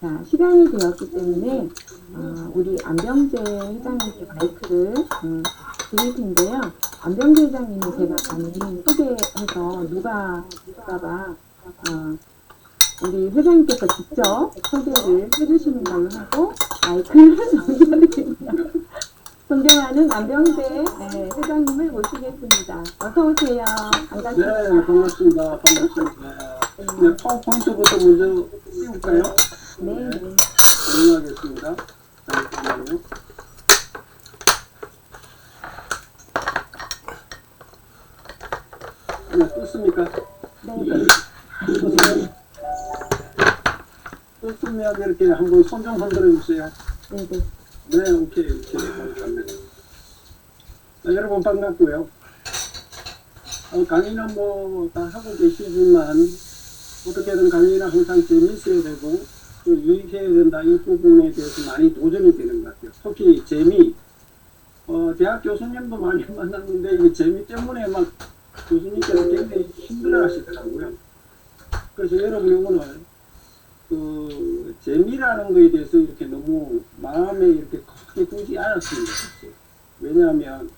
자, 시간이 되었기 때문에 우리 안병재 회장님께 마이크를 드릴 텐데요. 안병재 회장님이 제가 감히 소개해서 누가 볼까봐 우리 회장님께서 직접 소개를 해주시는 걸로 하고 마이크를 넘겨드립니다. 존경하는 안병재 회장님을 모시겠습니다. 어서 오세요. 반갑습니다. 네, 반갑습니다. 네, 파워포인트부터 먼저 띄울까요? 네. 공유하겠습니다. 잠깐만요. 네, 떴습니까? 네. 떴으면 이렇게 한번 손 좀 흔들어 주세요. 네. 네, 오케이. 감사합니다. 네, 여러분 반갑고요. 강의는 뭐 다 하고 계시지만 어떻게든 강의는 항상 재미있어야 되고 또 유익해야 된다 이 부분에 대해서 많이 도전이 되는 것 같아요. 특히 재미. 대학 교수님도 많이 만났는데 이 재미 때문에 막 교수님께서 굉장히 힘들어 하시더라고요. 그래서 여러분이 오늘 그 재미라는 거에 대해서 이렇게 너무 마음에 이렇게 크게 두지 않았으면 좋겠어요. 왜냐하면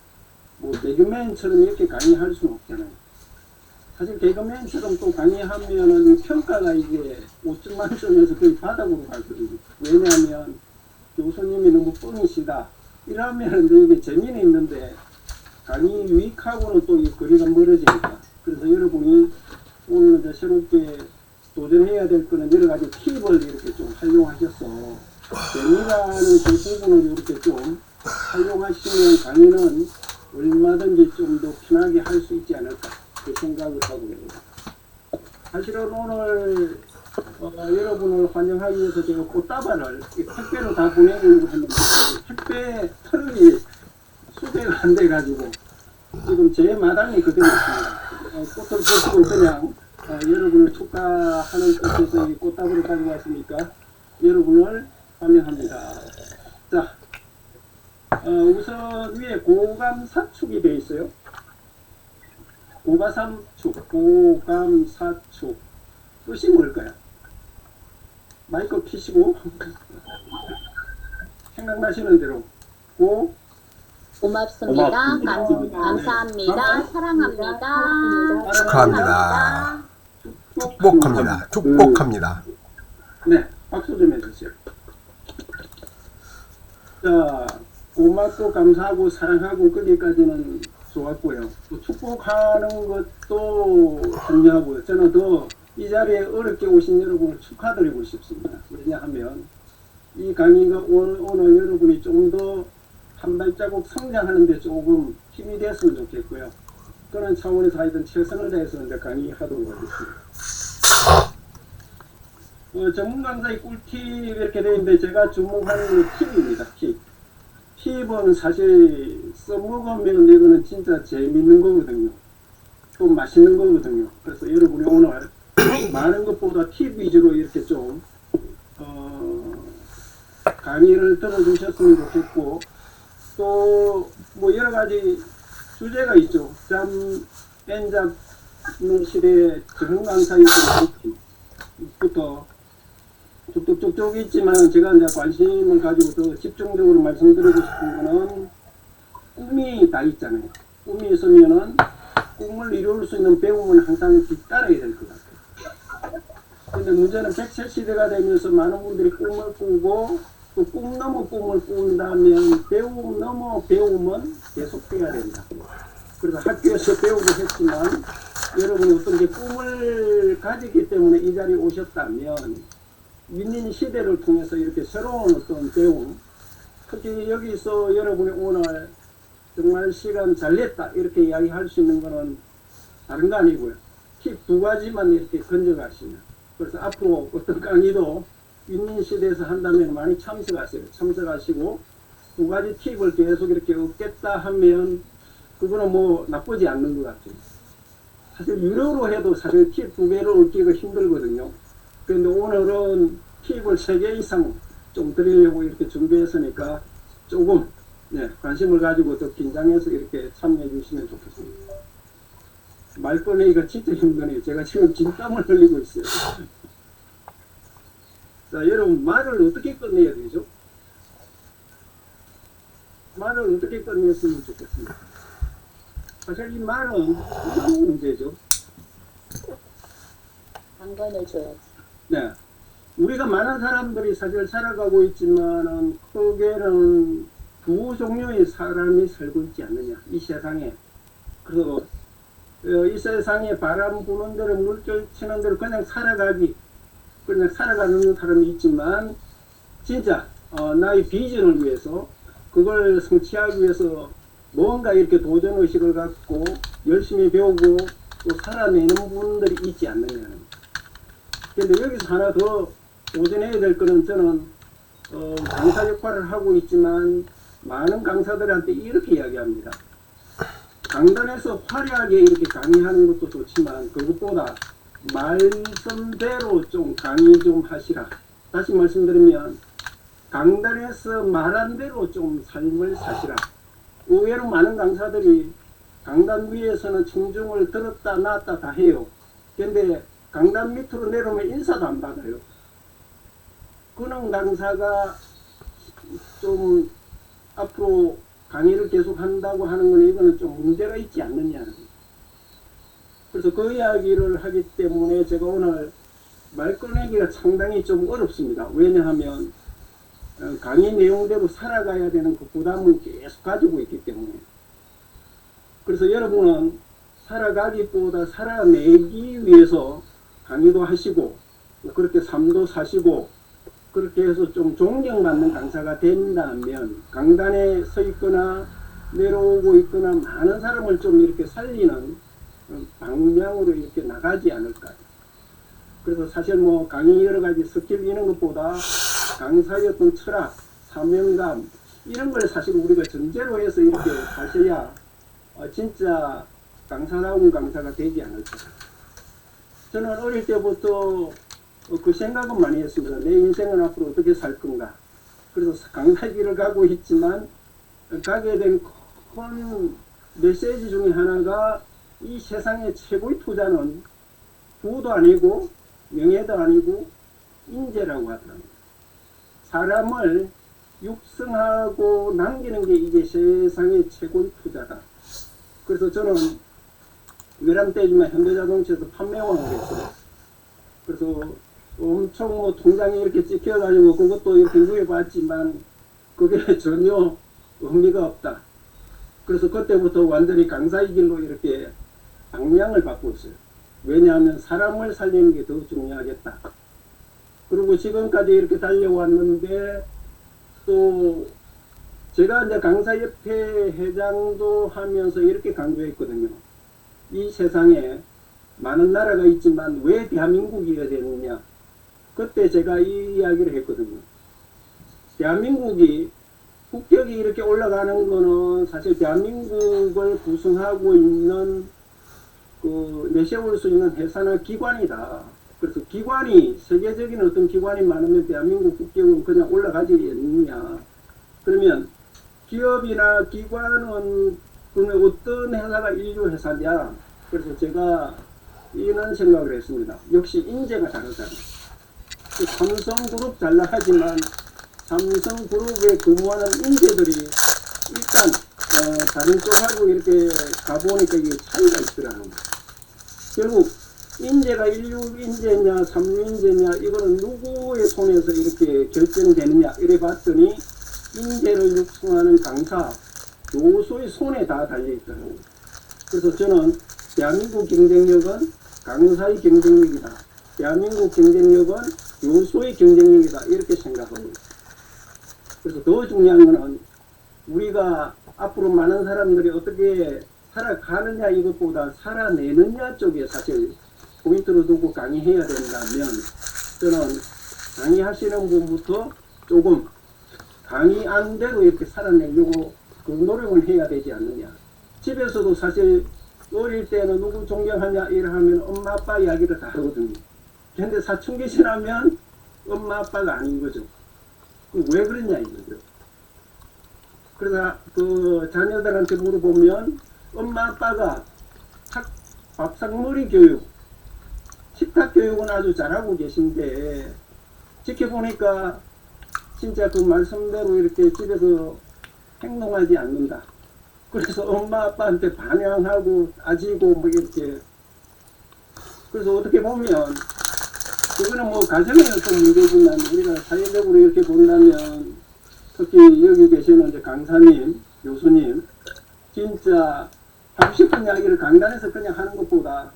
뭐 개그맨처럼 이렇게 강의할 수는 없잖아요. 사실 개그맨처럼 또 강의하면은 평가가 이게 5점 만점에서 거의 바닥으로 가거든요. 왜냐하면 교수님이 너무 뻔히시다. 이러면 이게 재미는 있는데 강의 유익하고는 또 이 거리가 멀어지니까. 그래서 여러분이 오늘 이제 새롭게 도전해야 될 거는 여러 가지 팁을 이렇게 좀 활용하셔서 재미라는 그 부분을 이렇게 좀 활용하시면 강의는 얼마든지 좀 더 편하게 할 수 있지 않을까 그 생각을 하고 있습니다. 사실은 오늘 여러분을 환영하기 위해서 제가 꽃다발을 택배로 다 보내려고 했는데 택배 털이 수배가 안 돼가지고 지금 제 마당에 그대로 있습니다. 꽃을 보시고 그냥 여러분을 축하하는 뜻에서 이 꽃다발을 가지고 왔으니까 여러분을 환영합니다. 자, 우선 위에 고감사축이 되어 있어요. 고감사축. 뜻이 뭘까요? 마이크 키시고 생각나시는 대로 고맙습니다. 감사합니다. 사랑합니다. 축하합니다. 축복합니다. 네, 박수 좀 해주세요. 자, 고맙고 감사하고 사랑하고 거기까지는 좋았고요. 또 축복하는 것도 중요하고요. 저는 더 이 자리에 어렵게 오신 여러분을 축하드리고 싶습니다. 왜냐하면 이 강의가 오늘 여러분이 좀 더 한 발자국 성장하는데 조금 힘이 됐으면 좋겠고요. 그런 차원에서 하여튼 최선을 다해서 이제 강의하도록 하겠습니다. 전문 강사의 꿀팁 이렇게 되어 있는데 제가 주목하는 팁입니다. 팁은 사실 써먹으면 이거는 진짜 재밌는 거거든요. 또 맛있는 거거든요. 그래서 여러분이 오늘 많은 것보다 팁 위주로 이렇게 좀 강의를 들어주셨으면 좋겠고 또 뭐 여러 가지 주제가 있죠. 엔잡 시대의 전문 강사의 꿀팁부터 쭉쭉쭉 있지만 제가 이제 관심을 가지고 더 집중적으로 말씀드리고 싶은 거는 꿈이 다 있잖아요. 꿈이 있으면은 꿈을 이룰 수 있는 배움은 항상 뒤따라야 될 것 같아요. 근데 문제는 100세 시대가 되면서 많은 분들이 꿈을 꾸고 또 꿈 넘어 꿈을 꾼다면 배움 넘어 배움은 계속해야 된다. 그래서 학교에서 배우고 했지만 여러분이 어떤 게 꿈을 가지기 때문에 이 자리에 오셨다면 윈윈 시대를 통해서 이렇게 새로운 어떤 배움, 특히 여기서 여러분이 오늘 정말 시간 잘 냈다 이렇게 이야기할 수 있는 거는 다른 거 아니고요. 팁 2가지만 이렇게 건져가시면, 그래서 앞으로 어떤 강의도 윈윈 시대에서 한다면 많이 참석하시고 2가지 팁을 계속 이렇게 얻겠다 하면 그거는 뭐 나쁘지 않는 것 같아요. 사실 유료로 해도 사실 팁 2개를 얻기가 힘들거든요. 그런데 오늘은 팁을 3개 이상 좀 드리려고 이렇게 준비했으니까 조금 관심을 가지고 더 긴장해서 이렇게 참여해 주시면 좋겠습니다. 말 꺼내기가 진짜 힘드네요. 제가 지금 진땀을 흘리고 있어요. 자, 여러분, 말을 어떻게 끝내야 되죠? 말을 어떻게 끝냈으면 좋겠습니다. 사실 이 말은 이런 문제죠. 당근을 줘야지. 네. 우리가 많은 사람들이 사실 살아가고 있지만은 크게는 두 종류의 사람이 살고 있지 않느냐, 이 세상에. 그래서 이 세상에 바람 부는 대로 물결 치는 대로 그냥 살아가는 사람이 있지만 진짜 나의 비전을 위해서 그걸 성취하기 위해서 뭔가 이렇게 도전의식을 갖고 열심히 배우고 또 살아내는 분들이 있지 않느냐는. 근데 여기서 하나 더 도전해야 될 거는 저는 강사 역할을 하고 있지만 많은 강사들한테 이렇게 이야기합니다. 강단에서 화려하게 이렇게 강의하는 것도 좋지만 그것보다 말씀대로 좀 강의 좀 하시라. 다시 말씀드리면 강단에서 말한 대로 좀 삶을 사시라. 의외로 많은 강사들이 강단 위에서는 청중을 들었다 놨다 다 해요. 근데 강단 밑으로 내려오면 인사도 안 받아요. 그런 강사가 좀 앞으로 강의를 계속 한다고 하는 건 이거는 좀 문제가 있지 않느냐는 거예요. 그래서 그 이야기를 하기 때문에 제가 오늘 말 꺼내기가 상당히 좀 어렵습니다. 왜냐하면 강의 내용대로 살아가야 되는 그 부담을 계속 가지고 있기 때문에. 그래서 여러분은 살아가기보다 살아내기 위해서 강의도 하시고 그렇게 삶도 사시고 그렇게 해서 좀 존경받는 강사가 된다면 강단에 서 있거나 내려오고 있거나 많은 사람을 좀 이렇게 살리는 방향으로 이렇게 나가지 않을까. 그래서 사실 뭐 강의 여러 가지 스킬 이런 것보다 강사의 어떤 철학, 사명감 이런 걸 사실 우리가 전제로 해서 이렇게 하셔야 진짜 강사다운 강사가 되지 않을까. 저는 어릴 때부터 그 생각은 많이 했습니다. 내 인생은 앞으로 어떻게 살 건가. 그래서 강사의 길을 가고 있지만 가게 된 큰 메시지 중에 하나가 이 세상의 최고의 투자는 부도 아니고 명예도 아니고 인재라고 하더라고요. 사람을 육성하고 남기는 게 이게 세상의 최고의 투자다. 그래서 저는 외람 때지만 현대자동차에서 판매왕을 했어요. 그래서 엄청 뭐 통장에 이렇게 찍혀가지고 그것도 이렇게 누려봤지만 그게 전혀 의미가 없다. 그래서 그때부터 완전히 강사의 길로 이렇게 방향을 바꿨어요. 왜냐하면 사람을 살리는 게 더 중요하겠다. 그리고 지금까지 이렇게 달려왔는데 또 제가 이제 강사협회 회장도 하면서 이렇게 강조했거든요. 이 세상에 많은 나라가 있지만 왜 대한민국이어야 되느냐. 그때 제가 이 이야기를 했거든요. 대한민국이 국격이 이렇게 올라가는 거는 사실 대한민국을 구성하고 있는 그 내세울 수 있는 회사나 기관이다. 그래서 기관이 세계적인 어떤 기관이 많으면 대한민국 국격은 그냥 올라가지 않느냐. 그러면 기업이나 기관은 그러면 어떤 회사가 인류 회사냐. 그래서 제가 이런 생각을 했습니다. 역시 인재가 다르잖아요. 삼성그룹 잘 나가지만 삼성그룹에 근무하는 인재들이 일단 다른 쪽하고 이렇게 가보니까 이게 차이가 있더라고요. 결국 인재가 인류 인재냐 삼류 인재냐 이거는 누구의 손에서 이렇게 결정되느냐 이래 봤더니 인재를 육성하는 강사 요소의 손에 다 달려있더라고요. 그래서 저는 대한민국 경쟁력은 강사의 경쟁력이다. 대한민국 경쟁력은 요소의 경쟁력이다. 이렇게 생각합니다. 그래서 더 중요한 것은 우리가 앞으로 많은 사람들이 어떻게 살아가느냐 이것보다 살아내느냐 쪽에 사실 포인트를 두고 강의해야 된다면 저는 강의하시는 분부터 조금 강의안대로 이렇게 살아내려고 그 노력을 해야 되지 않느냐. 집에서도 사실 어릴 때는 누구 존경하냐 이러면 엄마 아빠 이야기를 다 하거든요. 근데 사춘기 지나면 엄마 아빠가 아닌 거죠. 왜 그러냐 이거죠. 그래서 그 자녀들한테 물어보면 엄마 아빠가 밥상머리 교육, 식탁 교육은 아주 잘하고 계신데 지켜보니까 진짜 그 말씀대로 이렇게 집에서 행동하지 않는다. 그래서 엄마 아빠한테 반항하고 따지고 뭐 이렇게. 그래서 어떻게 보면 이거는 뭐 가정의 어떤 문제지만 우리가 사회적으로 이렇게 본다면 특히 여기 계시는 이제 강사님, 교수님 진짜 하고 싶은 이야기를 강단에서 그냥 하는 것보다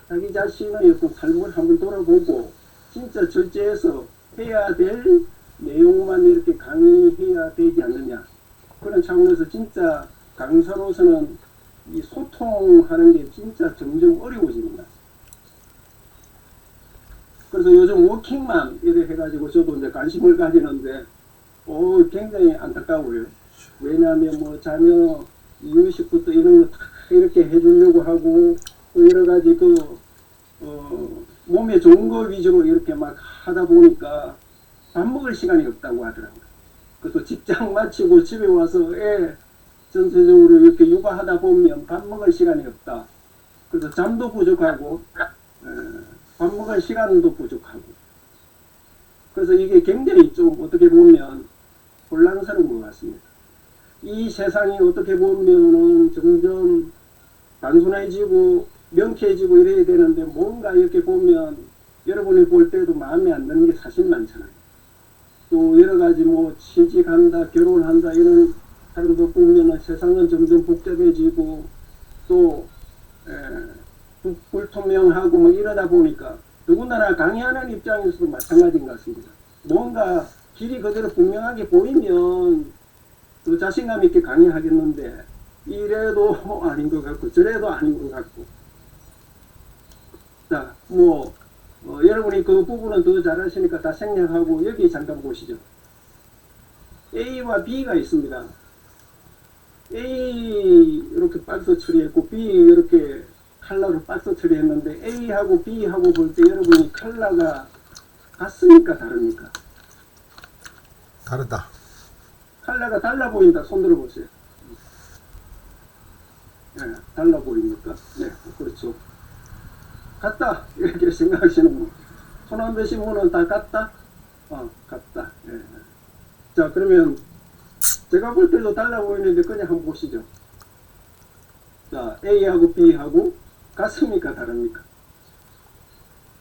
자기 자신의 어떤 삶을 한번 돌아보고 진짜 절제해서 해야 될 내용만 이렇게 강의해야 되지 않느냐. 그런 차원에서 진짜 강사로서는 이 소통하는 게 진짜 점점 어려워집니다. 그래서 요즘 워킹맘 이래 해가지고 저도 이제 관심을 가지는데 굉장히 안타까워요. 왜냐하면 뭐 자녀 이유식부터 이런 거 다 이렇게 해주려고 하고 또 여러 가지 몸에 좋은 거 위주로 이렇게 막 하다 보니까 밥 먹을 시간이 없다고 하더라고요. 그래서 직장 마치고 집에 와서 애 전체적으로 이렇게 육아하다 보면 밥 먹을 시간이 없다. 그래서 잠도 부족하고 밥 먹을 시간도 부족하고. 그래서 이게 굉장히 좀 어떻게 보면 혼란스러운 것 같습니다. 이 세상이 어떻게 보면은 점점 단순해지고 명쾌해지고 이래야 되는데 뭔가 이렇게 보면 여러분이 볼 때도 마음에 안 드는 게 사실 많잖아요. 또 여러 가지 뭐 취직한다, 결혼한다 이런 사람도 보면은 세상은 점점 복잡해지고 또 불투명하고 뭐 이러다 보니까 누구나 강의하는 입장에서도 마찬가지인 것 같습니다. 뭔가 길이 그대로 분명하게 보이면 또 자신감 있게 강의하겠는데 이래도 아닌 것 같고 저래도 아닌 것 같고. 자, 여러분이 그 부분은 더 잘 아시니까 다 생략하고 여기 잠깐 보시죠. A와 B가 있습니다. A 이렇게 박스 처리했고 B 이렇게 컬러로 박스 처리했는데 A하고 B하고 볼 때 여러분이 컬러가 같습니까? 다릅니까? 다르다. 컬러가 달라 보인다. 손 들어보세요. 네, 달라 보입니까? 네, 그렇죠. 같다. 이렇게 생각하시는 분. 손 안 드신 분은 다 같다? 같다. 네. 자, 그러면 제가 볼 때도 달라 보이는데 그냥 한번 보시죠. 자, A하고 B하고 같습니까? 다릅니까?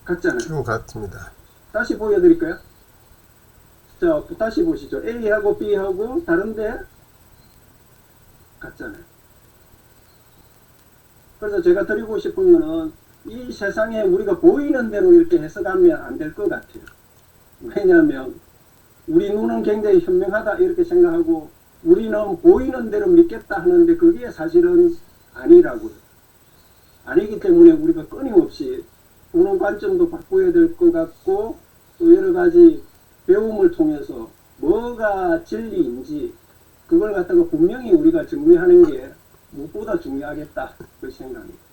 같잖아요. 같습니다. 다시 보여드릴까요? 자, 다시 보시죠. A하고 B하고 다른데 같잖아요. 그래서 제가 드리고 싶은 거는 이 세상에 우리가 보이는 대로 이렇게 해석하면 안 될 것 같아요. 왜냐하면 우리 눈은 굉장히 현명하다 이렇게 생각하고 우리는 보이는 대로 믿겠다 하는데 그게 사실은 아니라고요. 아니기 때문에 우리가 끊임없이 보는 관점도 바꿔야 될 것 같고 또 여러 가지 배움을 통해서 뭐가 진리인지 그걸 갖다가 분명히 우리가 정리하는 게 무엇보다 중요하겠다 그 생각입니다.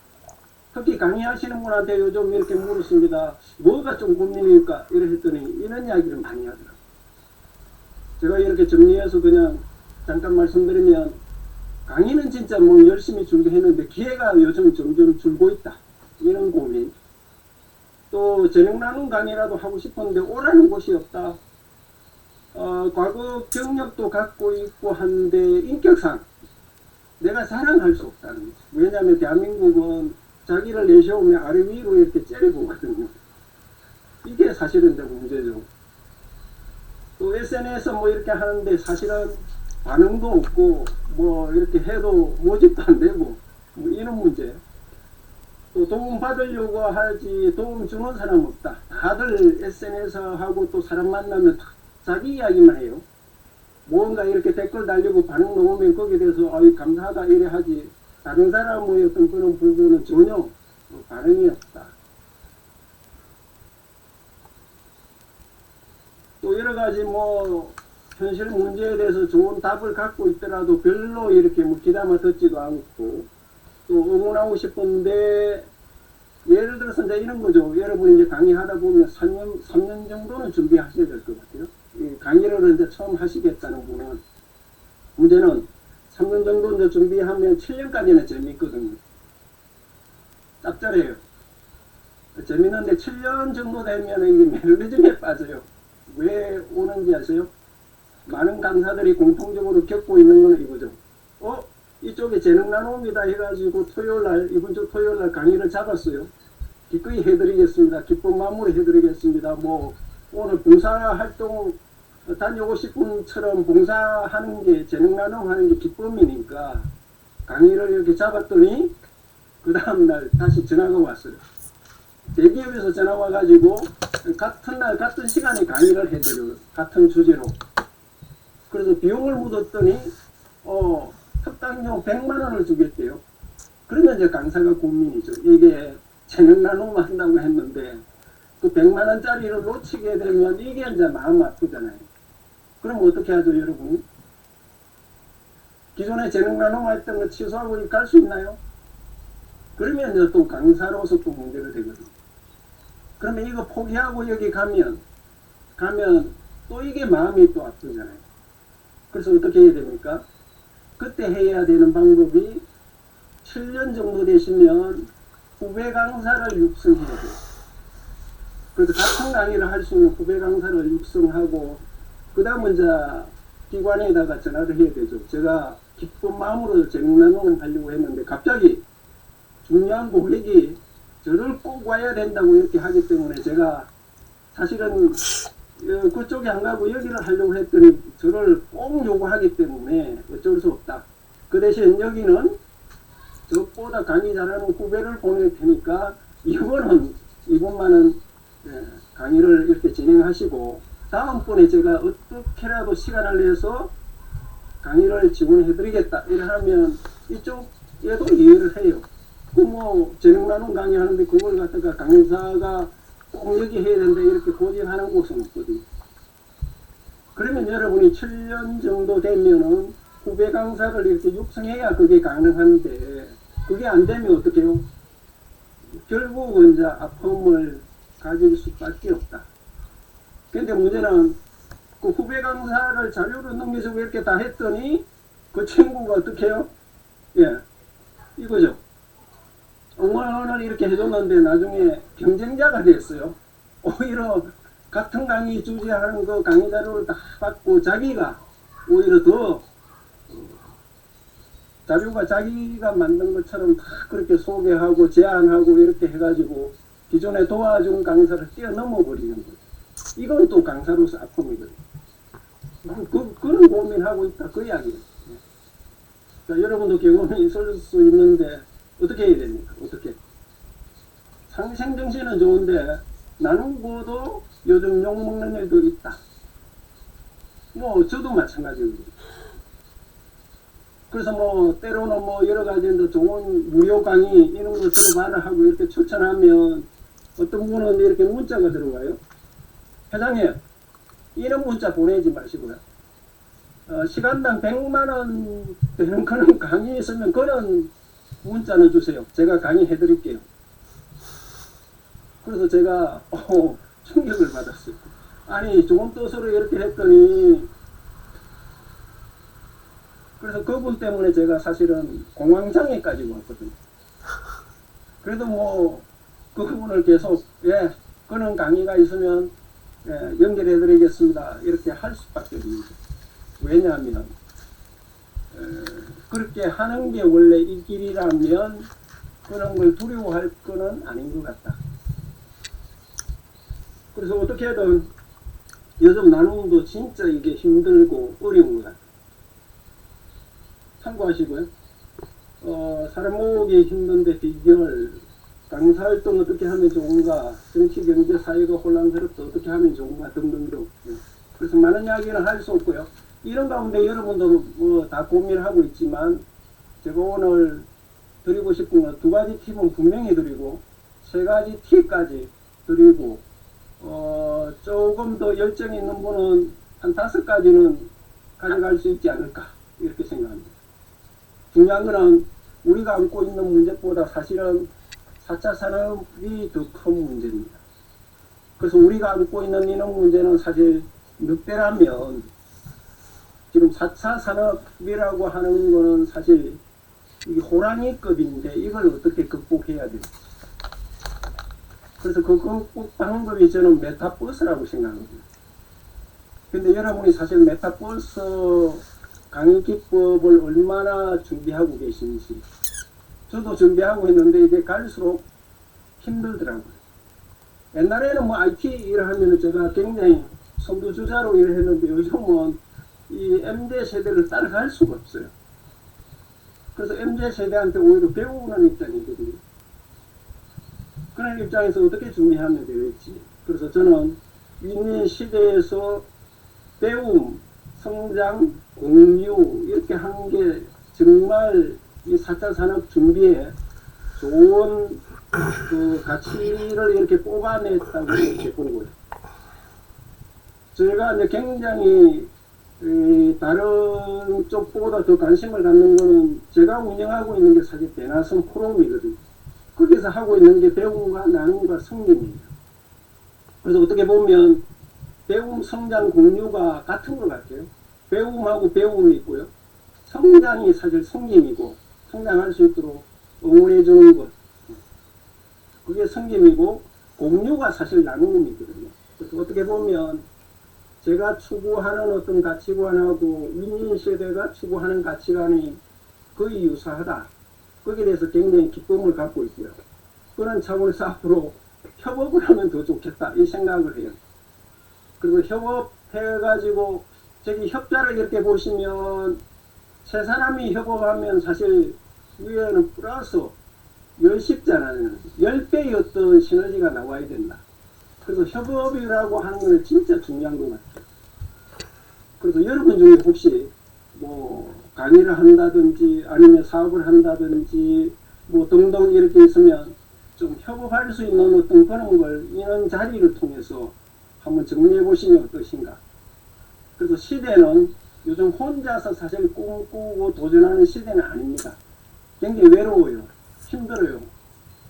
특히 강의하시는 분한테 요즘 이렇게 물었습니다. 뭐가 좀 고민일까? 이래 했더니 이런 이야기를 많이 하더라고요. 제가 이렇게 정리해서 그냥 잠깐 말씀드리면 강의는 진짜 뭐 열심히 준비했는데 기회가 요즘 점점 줄고 있다. 이런 고민. 또 재능 나눔 강의라도 하고 싶었는데 오라는 곳이 없다. 과거 경력도 갖고 있고 한데 인격상 내가 자랑할 수 없다는 거죠. 왜냐하면 대한민국은 자기를 내세우면 아래 위로 이렇게 째려보거든요. 이게 사실은 좀 문제죠. 또 SNS 뭐 이렇게 하는데 사실은 반응도 없고 뭐 이렇게 해도 모집도 안 되고 뭐 이런 문제. 또 도움 받으려고 하지 도움 주는 사람 없다. 다들 SNS 하고 또 사람 만나면 자기 이야기만 해요. 뭔가 이렇게 댓글 달리고 반응 나오면 거기에 대해서 아이 감사하다 이래 하지 다른 사람의 어떤 그런 부분은 전혀 반응이 없다. 또 여러 가지 뭐 현실 문제에 대해서 좋은 답을 갖고 있더라도 별로 이렇게 뭐 귀담아 듣지도 않고 또 응원하고 싶은데 예를 들어서 이제 이런 거죠. 여러분이 이제 강의하다 보면 3년 정도는 준비하셔야 될 것 같아요. 이 강의를 이제 처음 하시겠다는 분은 문제는 3년 정도 이제 준비하면 7년까지는 재미있거든요. 짭짤해요. 재밌는데 7년 정도 되면 이게 매너리즘에 빠져요. 왜 오는지 아세요? 많은 강사들이 공통적으로 겪고 있는 건 이거죠. 이쪽에 재능 나눔이다 해가지고 이번 주 토요일 날 강의를 잡았어요. 기꺼이 해드리겠습니다. 기쁜 마음으로 해드리겠습니다. 뭐 오늘 봉사활동 다녀오고 싶은처럼 봉사하는 게 재능 나눔하는 게 기쁨이니까 강의를 이렇게 잡았더니 그 다음날 다시 전화가 왔어요. 대기업에서 전화 와가지고 같은 날 같은 시간에 강의를 해드려요. 같은 주제로. 그래서 비용을 묻었더니 협당료 100만 원을 주겠대요. 그러면 이제 강사가 고민이죠. 이게 재능 나눔 한다고 했는데 그 100만 원짜리를 놓치게 되면 이게 이제 마음 아프잖아요. 그럼 어떻게 하죠, 여러분? 기존에 재능 나눔 했던 거 취소하고 갈 수 있나요? 그러면 이제 또 강사로서 또 문제가 되거든요. 그러면 이거 포기하고 여기 가면 또 이게 마음이 또 아프잖아요. 그래서 어떻게 해야 됩니까? 그때 해야 되는 방법이 7년 정도 되시면 후배 강사를 육성해야 돼요. 그래서 같은 강의를 할 수 있는 후배 강사를 육성하고 그 다음은 이제 기관에다가 전화를 해야 되죠. 제가 기쁜 마음으로 재능 나눔을 하려고 했는데 갑자기 중요한 고객이 저를 꼭 와야 된다고 이렇게 하기 때문에 제가 사실은 그쪽에 안 가고 여기를 하려고 했더니 저를 꼭 요구하기 때문에 어쩔 수 없다. 그 대신 여기는 저보다 강의 잘하는 후배를 보낼 테니까 이번만은 강의를 이렇게 진행하시고 다음번에 제가 어떻게라도 시간을 내서 강의를 지원해 드리겠다 이래 하면 이쪽에도 이해를 해요. 뭐 재능 나눔 강의 하는데 그걸 갖다가 강사가 꼭 여기 해야 된다 이렇게 고집하는 곳은 없거든요. 그러면 여러분이 7년 정도 되면은 후배 강사를 이렇게 육성해야 그게 가능한데 그게 안 되면 어떻게 해요? 결국은 이제 아픔을 가질 수밖에 없다. 근데 문제는 그 후배 강사를 자료로 넘겨주고 이렇게 다 했더니 그 친구가 어떻게 해요? 이거죠. 응원을 이렇게 해줬는데 나중에 경쟁자가 됐어요. 오히려 같은 강의 주제하는 그 강의 자료를 다 받고 자기가 오히려 더 자료가 자기가 만든 것처럼 다 그렇게 소개하고 제안하고 이렇게 해가지고 기존에 도와준 강사를 뛰어넘어 버리는 거예요. 이건 또 강사로서 아픔이거든요. 그런 고민하고 있다 그 이야기예요. 그러니까 여러분도 경험이 있을 수 있는데 어떻게 해야 됩니까? 어떻게? 상생정신은 좋은데 나누고도 요즘 욕먹는 일도 있다. 뭐 저도 마찬가지입니다. 그래서 뭐 때로는 뭐 여러 가지 좋은 무료 강의 이런 거 들어봐라 하고 이렇게 추천하면 어떤 분은 이렇게 문자가 들어와요. 회장님 이런 문자 보내지 마시고요. 시간당 100만 원 되는 그런 강의 있으면 그런 문자는 주세요. 제가 강의 해드릴게요. 그래서 제가 충격을 받았어요. 아니 좋은 뜻으로 이렇게 했더니 그래서 그분 때문에 제가 사실은 공황장애까지 왔거든요. 그래도 뭐 그분을 계속 그런 강의가 있으면 연결해 드리겠습니다 이렇게 할 수밖에 없습니다. 왜냐하면 그렇게 하는 게 원래 이 길이라면 그런 걸 두려워할 거는 아닌 것 같다. 그래서 어떻게든 요즘 나눔도 진짜 이게 힘들고 어려운 것 같아요. 참고하시고요. 사람 모으기 힘든데 비결, 강사활동 어떻게 하면 좋은가, 정치, 경제, 사회가 혼란스럽다 어떻게 하면 좋은가 등등등. 그래서 많은 이야기는 할 수 없고요. 이런 가운데 여러분도 뭐 다 고민을 하고 있지만 제가 오늘 드리고 싶은 건 2가지 팁은 분명히 드리고 3가지 팁까지 드리고 조금 더 열정이 있는 분은 한 5가지는 가져갈 수 있지 않을까 이렇게 생각합니다. 중요한 거는 우리가 안고 있는 문제보다 사실은 4차 산업이 더 큰 문제입니다. 그래서 우리가 안고 있는 이런 문제는 사실 늑대라면 지금 4차 산업이라고 하는 거는 사실 이게 호랑이급인데 이걸 어떻게 극복해야 될지. 그래서 그 극복 방법이 저는 메타버스라고 생각합니다. 근데 여러분이 사실 메타버스 강의 기법을 얼마나 준비하고 계신지. 저도 준비하고 있는데 이게 갈수록 힘들더라고요. 옛날에는 뭐 IT 일을 하면 제가 굉장히 선두주자로 일을 했는데 요즘은 이 MZ 세대를 따라갈 수가 없어요. 그래서 MZ 세대한테 오히려 배우는 입장이거든요. 그런 입장에서 어떻게 준비하면 되겠지. 그래서 저는 윈윈 시대에서 배움, 성장, 공유 이렇게 한 게 정말 이 4차 산업 준비에 좋은 그 가치를 이렇게 뽑아냈다고 이렇게 본 거예요. 저희가 이제 굉장히 다른 쪽보다 더 관심을 갖는 거는 제가 운영하고 있는 게 사실 대나성 포럼이거든요. 거기서 하고 있는 게 배움과 나눔과 성장이에요. 그래서 어떻게 보면 배움, 성장, 공유가 같은 것 같아요. 배움하고 배움이 있고요. 성장이 사실 성김이고 성장할 수 있도록 응원해 주는 것. 그게 성김이고 공유가 사실 나눔이거든요. 그래서 어떻게 보면 제가 추구하는 어떤 가치관하고 윈윈 세대가 추구하는 가치관이 거의 유사하다. 거기에 대해서 굉장히 기쁨을 갖고 있고요. 그런 차원에서 앞으로 협업을 하면 더 좋겠다 이 생각을 해요. 그리고 협업해가지고 저기 협자를 이렇게 보시면 세 사람이 협업하면 사실 위에는 플러스 10잖아요. 10배의 어떤 시너지가 나와야 된다. 그래서 협업이라고 하는 건 진짜 중요한 것 같아요. 그래서 여러분 중에 혹시 뭐 강의를 한다든지 아니면 사업을 한다든지 뭐 등등 이렇게 있으면 좀 협업할 수 있는 어떤 그런 걸 이런 자리를 통해서 한번 정리해 보시면 어떠신가. 그래서 시대는 요즘 혼자서 사실 꿈꾸고 도전하는 시대는 아닙니다. 굉장히 외로워요. 힘들어요.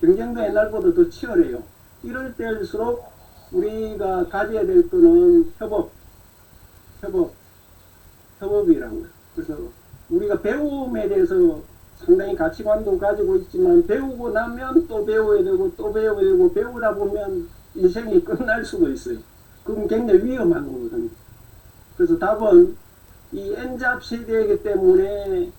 경쟁도 옛날보다 더 치열해요. 이럴 때일수록 우리가 가져야 될 거는 협업이라고요. 그래서 우리가 배움에 대해서 상당히 가치관도 가지고 있지만 배우고 나면 또 배워야 되고 또 배워야 되고 배우다 보면 인생이 끝날 수도 있어요. 그럼 굉장히 위험한 거거든요. 그래서 답은 이 N잡 세대이기 때문에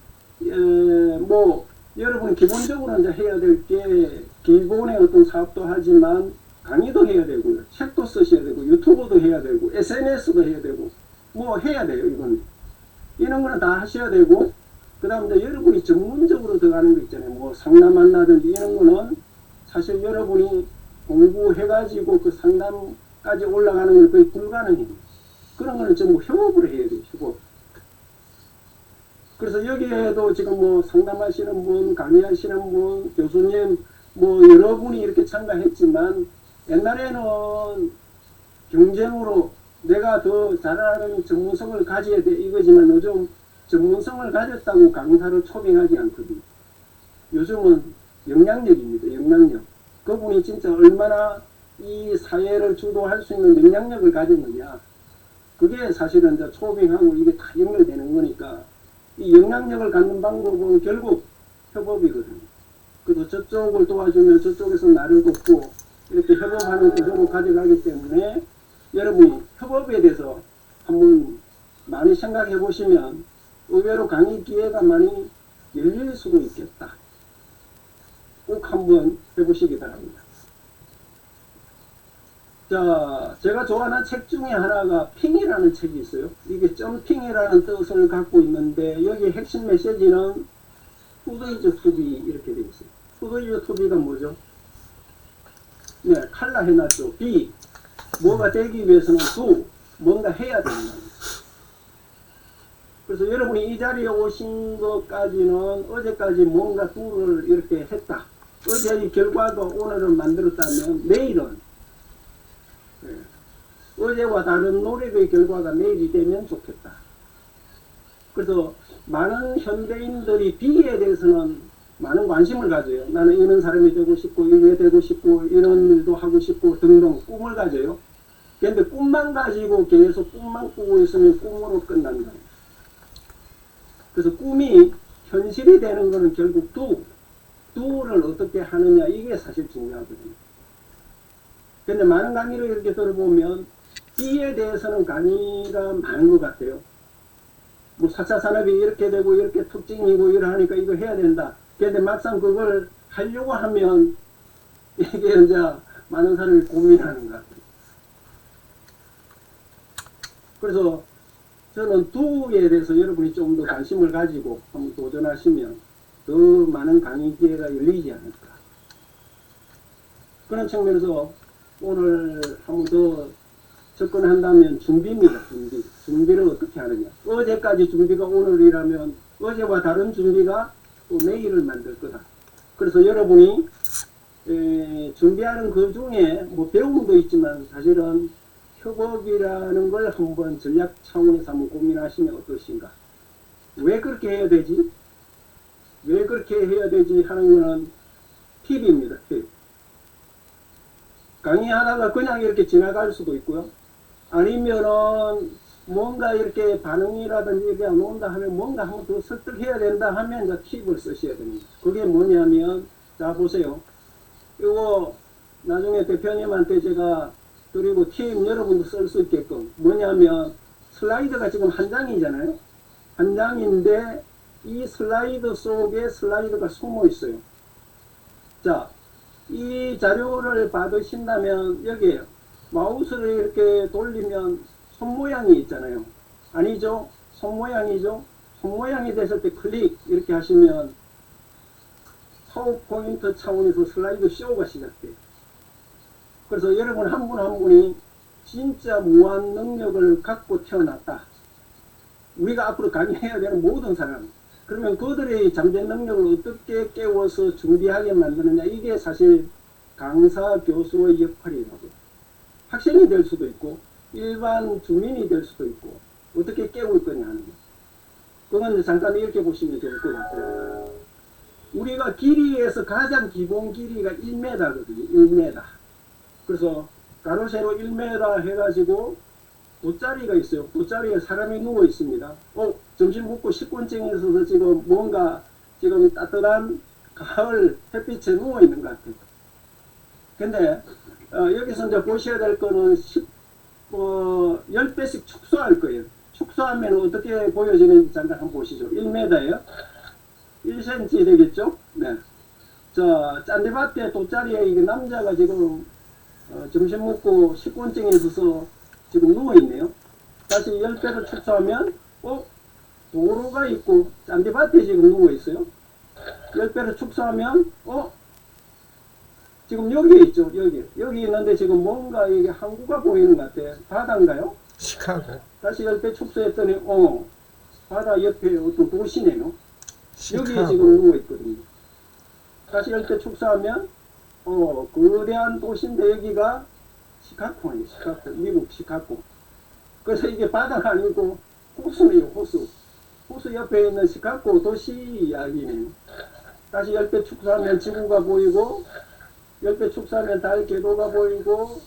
뭐 여러분 기본적으로 이제 해야 될 게 기본의 어떤 사업도 하지만 강의도 해야 되고요. 책도 쓰셔야 되고 유튜브도 해야 되고 SNS도 해야 되고 뭐 해야 돼요. 이런 거는 다 하셔야 되고 그 다음 이제 여러분이 전문적으로 들어가는 거 있잖아요. 뭐 상담한다든지 이런 거는 사실 여러분이 공부해가지고 그 상담까지 올라가는 건 거의 불가능해요. 그런 거는 전부 협업을 해야 돼요. 협업. 그래서 여기에도 지금 뭐 상담하시는 분, 강의하시는 분, 교수님 뭐 여러분이 이렇게 참가했지만 옛날에는 경쟁으로 내가 더 잘하는 전문성을 가져야 돼 이거지만 요즘 전문성을 가졌다고 강사를 초빙하지 않거든요. 요즘은 영향력입니다. 영향력. 그분이 진짜 얼마나 이 사회를 주도할 수 있는 영향력을 가졌느냐. 그게 사실은 이제 초빙하고 이게 다 연결되는 거니까 이 영향력을 갖는 방법은 결국 협업이거든요. 그래서 저쪽을 도와주면 저쪽에서 나를 돕고 이렇게 협업하는 구조로 가져가기 때문에 여러분이 협업에 대해서 한번 많이 생각해 보시면 의외로 강의 기회가 많이 열릴 수도 있겠다. 꼭 한번 해보시기 바랍니다. 자, 제가 좋아하는 책 중에 하나가 핑이라는 책이 있어요. 이게 점핑이라는 뜻을 갖고 있는데 여기 핵심 메시지는 푸드이즈 투비 이렇게 되어 있어요. 푸드이즈 투비가 뭐죠? 네, 칼라 해놨죠. 비, 뭐가 되기 위해서는 도, 뭔가 해야 된다. 그래서 여러분이 이 자리에 오신 것까지는 어제까지 뭔가 도를 이렇게 했다. 어제의 결과가 오늘은 만들었다면 내일은 어제와 다른 노력의 결과가 내일이 되면 좋겠다. 그래서 많은 현대인들이 비에 대해서는 많은 관심을 가져요. 나는 이런 사람이 되고 싶고 이게 되고 싶고 이런 일도 하고 싶고 등등 꿈을 가져요. 그런데 꿈만 가지고 계속 꿈만 꾸고 있으면 꿈으로 끝난다. 그래서 꿈이 현실이 되는 것은 결국 도를 어떻게 하느냐 이게 사실 중요하거든요. 근데 많은 강의를 이렇게 들어보면 D에 대해서는 강의가 많은 것 같아요. 뭐 4차 산업이 이렇게 되고 이렇게 특징이고 이러하니까 이거 해야 된다. 근데 막상 그걸 하려고 하면 이게 이제 많은 사람이 고민하는 것 같아요. 그래서 저는 두에 대해서 여러분이 좀 더 관심을 가지고 한번 도전하시면 더 많은 강의 기회가 열리지 않을까. 그런 측면에서 오늘 한번 더 접근한다면 준비입니다. 준비를 어떻게 하느냐. 어제까지 준비가 오늘이라면 어제와 다른 준비가 또 내일을 만들 거다. 그래서 여러분이 준비하는 그 중에 뭐 배움도 있지만 사실은 협업이라는 걸 한번 전략 차원에서 한번 고민하시면 어떠신가. 왜 그렇게 해야 되지? 왜 그렇게 해야 되지 하는 거는 팁입니다. 팁. 강의하다가 그냥 이렇게 지나갈 수도 있고요. 아니면은 뭔가 이렇게 반응이라든지 이렇게 안 온다 하면 뭔가 한번 더 설득해야 된다 하면 이제 팁을 쓰셔야 됩니다. 그게 뭐냐면, 자 보세요. 이거 나중에 대표님한테 제가 그리고 팁 여러분도 쓸 수 있게끔 뭐냐면 슬라이드가 지금 한 장이잖아요. 한 장인데 이 슬라이드 속에 슬라이드가 숨어 있어요. 자, 이 자료를 받으신다면 여기에 마우스를 이렇게 돌리면 손 모양이 있잖아요. 아니죠? 손 모양이죠? 손 모양이 됐을 때 클릭 이렇게 하시면 파워포인트 차원에서 슬라이드 쇼가 시작돼요. 그래서 여러분 한 분 한 분이 진짜 무한 능력을 갖고 태어났다. 우리가 앞으로 강의해야 되는 모든 사람. 그러면 그들의 잠재 능력을 어떻게 깨워서 준비하게 만드느냐. 이게 사실 강사, 교수의 역할이라고. 학생이 될 수도 있고 일반 주민이 될 수도 있고 어떻게 깨울 거냐 하는 거. 그건 잠깐 이렇게 보시면 좋을 것 같아요. 우리가 길이에서 가장 기본 길이가 1m거든요. 1m. 그래서 가로 세로 1m 해가지고 돗자리가 있어요. 돗자리에 사람이 누워 있습니다. 점심 먹고 식곤증에 있어서 지금 뭔가 지금 따뜻한 가을 햇빛에 누워 있는 것 같아요. 근데 여기서 이제 보셔야 될 거는 10배씩 축소할 거예요. 축소하면 어떻게 보여지는지 잠깐 한번 보시죠. 1m예요. 1cm 되겠죠? 네. 자, 짠디밭에 돗자리에 이게 남자가 지금 점심 먹고 식곤증에 있어서 지금 누워있네요. 다시 10배로 축소하면 도로가 있고 짠디밭에 지금 누워있어요. 10배로 축소하면 지금 여기에 있죠. 여기 있는데 지금 뭔가 이게 항구가 보이는 것 같아요. 바다인가요? 시카고. 다시 10배 축소했더니 바다 옆에 어떤 도시네요. 여기에 시카고. 지금 누워있거든요. 다시 10배 축소하면 거대한 도시인데 여기가 시카고예요. 시카고. 미국 시카고. 그래서 이게 바다가 아니고 호수네요. 호수. 호수 옆에 있는 시카고 도시 이야기네요. 다시 10배 축소하면 지구가 보이고 10배 축소하면 달 궤도가 보이고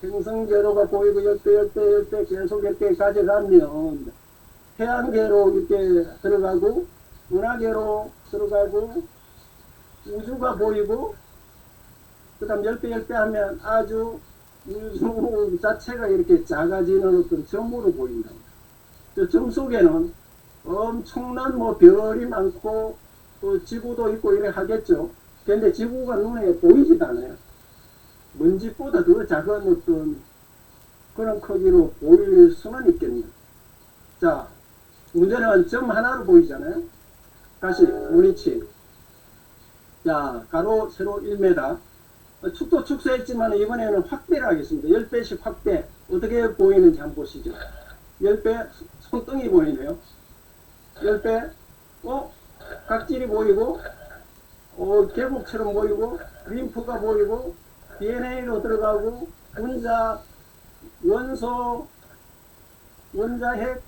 행성 궤도가 보이고 10배 계속 이렇게 가져가면 태양계로 이렇게 들어가고 은하계로 들어가고 우주가 보이고 그 다음 10배 하면 아주 우주 자체가 이렇게 작아지는 어떤 점으로 보인다. 저 점 속에는 엄청난 별이 많고 또 지구도 있고 이래 하겠죠. 그런데 지구가 눈에 보이지도 않아요. 먼지보다 더 작은 어떤 그런 크기로 보일 수는 있겠네요. 자, 문제는 점 하나로 보이잖아요. 다시 원위치. 자, 가로 세로 1m. 축도 축소했지만 이번에는 확대를 하겠습니다. 10배씩 확대. 어떻게 보이는지 한번 보시죠. 10배 손등이 보이네요. 10배 각질이 보이고 계곡처럼 보이고 림프가 보이고 DNA로 들어가고 분자, 원소, 원자핵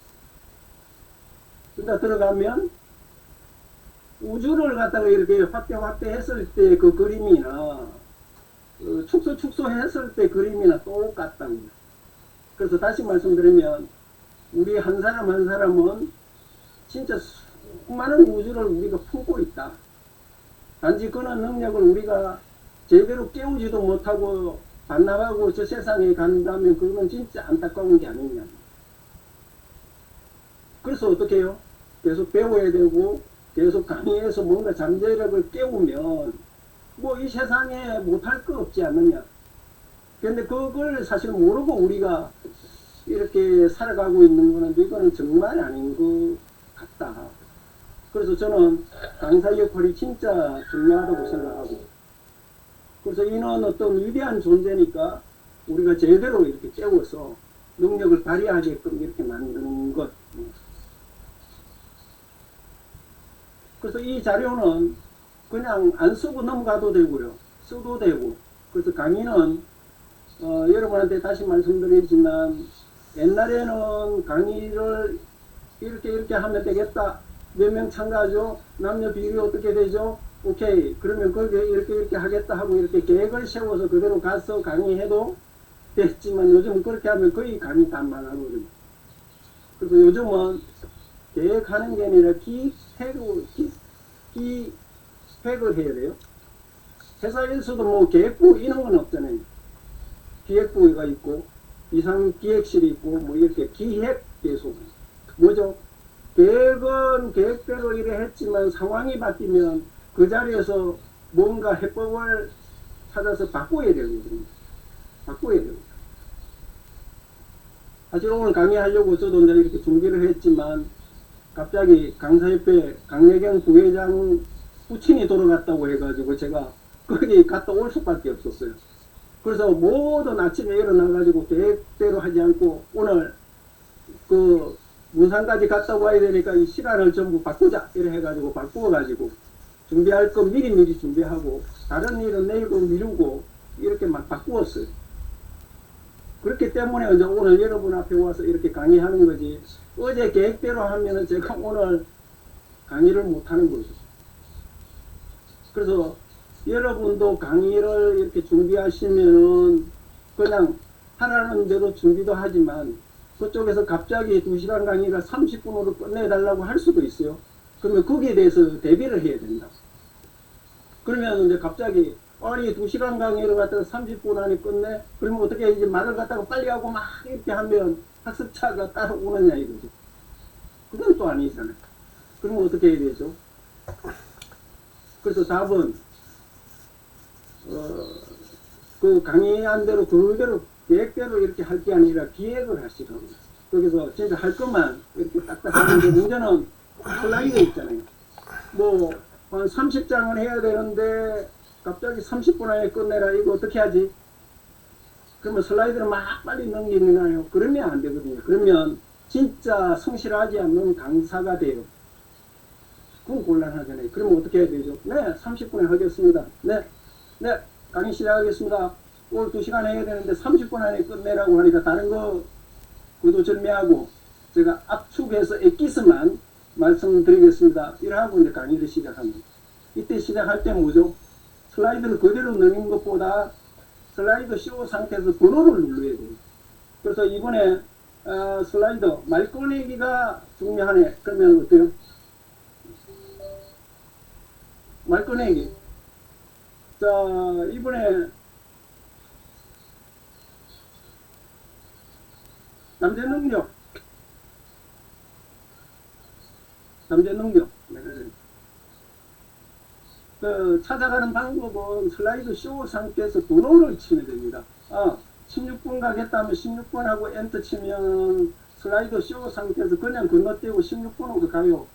들어가면 우주를 갖다가 이렇게 확대했을 때 그 그림이나 축소했을 때 그림이나 똑같답니다. 그래서 다시 말씀드리면 우리 한 사람 한 사람은 진짜 수많은 우주를 우리가 품고 있다. 단지 그런 능력을 우리가 제대로 깨우지도 못하고 반납하고 저 세상에 간다면 그거는 진짜 안타까운 게 아니냐. 그래서 어떻게 해요? 계속 배워야 되고 계속 강의해서 뭔가 잠재력을 깨우면 뭐 이 세상에 못할 거 없지 않느냐. 근데 그걸 사실 모르고 우리가 이렇게 살아가고 있는 거는 이거는 정말 아닌 것 같다. 그래서 저는 강사 역할이 진짜 중요하다고 생각하고, 그래서 이는 어떤 위대한 존재니까 우리가 제대로 이렇게 깨워서 능력을 발휘하게끔 이렇게 만드는 것. 그래서 이 자료는 그냥 안 쓰고 넘어가도 되고요. 써도 되고. 그래서 강의는 여러분한테 다시 말씀드리지만 옛날에는 강의를 이렇게 하면 되겠다. 몇 명 참가하죠? 남녀 비율이 어떻게 되죠? 오케이. 그러면 거기에 이렇게 하겠다 하고 이렇게 계획을 세워서 그대로 가서 강의해도 됐지만 요즘은 그렇게 하면 거의 강의 다 망하거든요. 그래서 요즘은 계획하는 게 아니라 기획을 해야 돼요. 회사에서도 뭐 계획부 이런 건 없잖아요. 기획부가 있고 비상기획실이 있고 뭐 이렇게 기획 계속 뭐죠? 계획은 계획대로 일을 했지만 상황이 바뀌면 그 자리에서 뭔가 해법을 찾아서 바꿔야 되거든요. 바꿔야 돼요. 사실 오늘 강의하려고 저도 이제 이렇게 준비를 했지만 갑자기 강사협회 강예경 부회장 부친이 돌아갔다고 해가지고 제가 거기 갔다 올 수밖에 없었어요. 그래서 모든 아침에 일어나가지고 계획대로 하지 않고 오늘 그 문산까지 갔다 와야 되니까 이 시간을 전부 바꾸자 이래 해가지고 바꾸어가지고 준비할 거 미리미리 준비하고 다른 일은 내일도 미루고 이렇게 막 바꾸었어요. 그렇기 때문에 이제 오늘 여러분 앞에 와서 이렇게 강의하는 거지, 어제 계획대로 하면은 제가 오늘 강의를 못하는 거죠. 그래서 여러분도 강의를 이렇게 준비하시면은 그냥 하라는 대로 준비도 하지만 그쪽에서 갑자기 2시간 강의가 30분으로 끝내달라고 할 수도 있어요. 그러면 거기에 대해서 대비를 해야 된다. 그러면 이제 갑자기 아니 2시간 강의를 갖다가 30분 안에 끝내? 그러면 어떻게 이제 말을 갖다가 빨리 하고 막 이렇게 하면 학습자가 따라오느냐 이거죠. 그건 또 아니잖아요. 그러면 어떻게 해야 되죠? 그래서 답은 그 강의한 대로 그대로 계획대로 이렇게 할 게 아니라 기획을 하시라고. 거기서 진짜 할 것만 이렇게 딱딱 하는데 문제는 슬라이드 있잖아요. 뭐 한 30장을 해야 되는데 갑자기 30분 안에 끝내라. 이거 어떻게 하지? 그러면 슬라이드를 막 빨리 넘기나요? 그러면 안 되거든요. 그러면 진짜 성실하지 않는 강사가 돼요. 그건 곤란하잖아요. 그러면 어떻게 해야 되죠? 네, 30분에 하겠습니다. 네, 강의 시작하겠습니다. 오늘 2시간 해야 되는데 30분 안에 끝내라고 하니까 다른 거 구도절미하고 제가 압축해서 엑기스만 말씀드리겠습니다. 이러고 이제 강의를 시작합니다. 이때 시작할 때 뭐죠? 슬라이드를 그대로 넣는 것보다 슬라이드 씌워 상태에서 번호를 눌러야 돼요. 그래서 이번에 슬라이드 말 꺼내기가 중요하네. 그러면 어때요? 말 꺼내기. 자, 이번에 남자 능력. 그 찾아가는 방법은 슬라이드 쇼 상태에서 번호를 치면 됩니다. 16분 가겠다면 16분 하고 엔터 치면 슬라이드 쇼 상태에서 그냥 건너뛰고 16분으로 가요.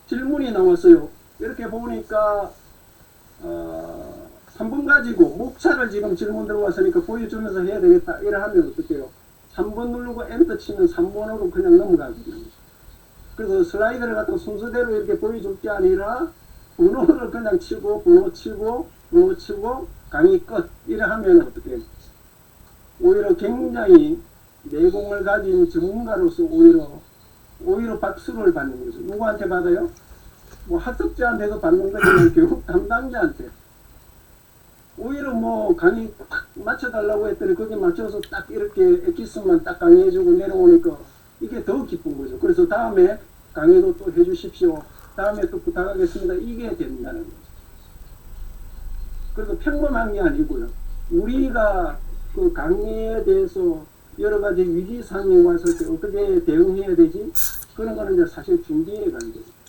질문이 나왔어요. 이렇게 보니까 3번 가지고 목차를 지금 질문 들어왔으니까 보여주면서 해야 되겠다. 이래 하면 어떡해요? 3번 누르고 엔터 치면 3번으로 그냥 넘어가거든요. 그래서 슬라이드를 갖다 순서대로 이렇게 보여줄 게 아니라 번호를 그냥 치고 번호 치고 강의 끝 이래 하면 어떻게 해요? 오히려 굉장히 내공을 가진 전문가로서 오히려 박수를 받는 거죠. 누구한테 받아요? 뭐 학습자한테도 받는 거지만 교육 담당자한테. 오히려 뭐 강의 딱 맞춰달라고 했더니 거기에 맞춰서 딱 이렇게 엑기스만 딱 강의해주고 내려오니까 이게 더 기쁜 거죠. 그래서 다음에 강의도 또 해주십시오. 다음에 또 부탁하겠습니다. 이게 된다는 거죠. 그래서 평범한 게 아니고요. 우리가 그 강의에 대해서 여러 가지 위기 상황이 왔을 때 어떻게 대응해야 되지? 그런 거는 이제 사실 준비에 관계입니다.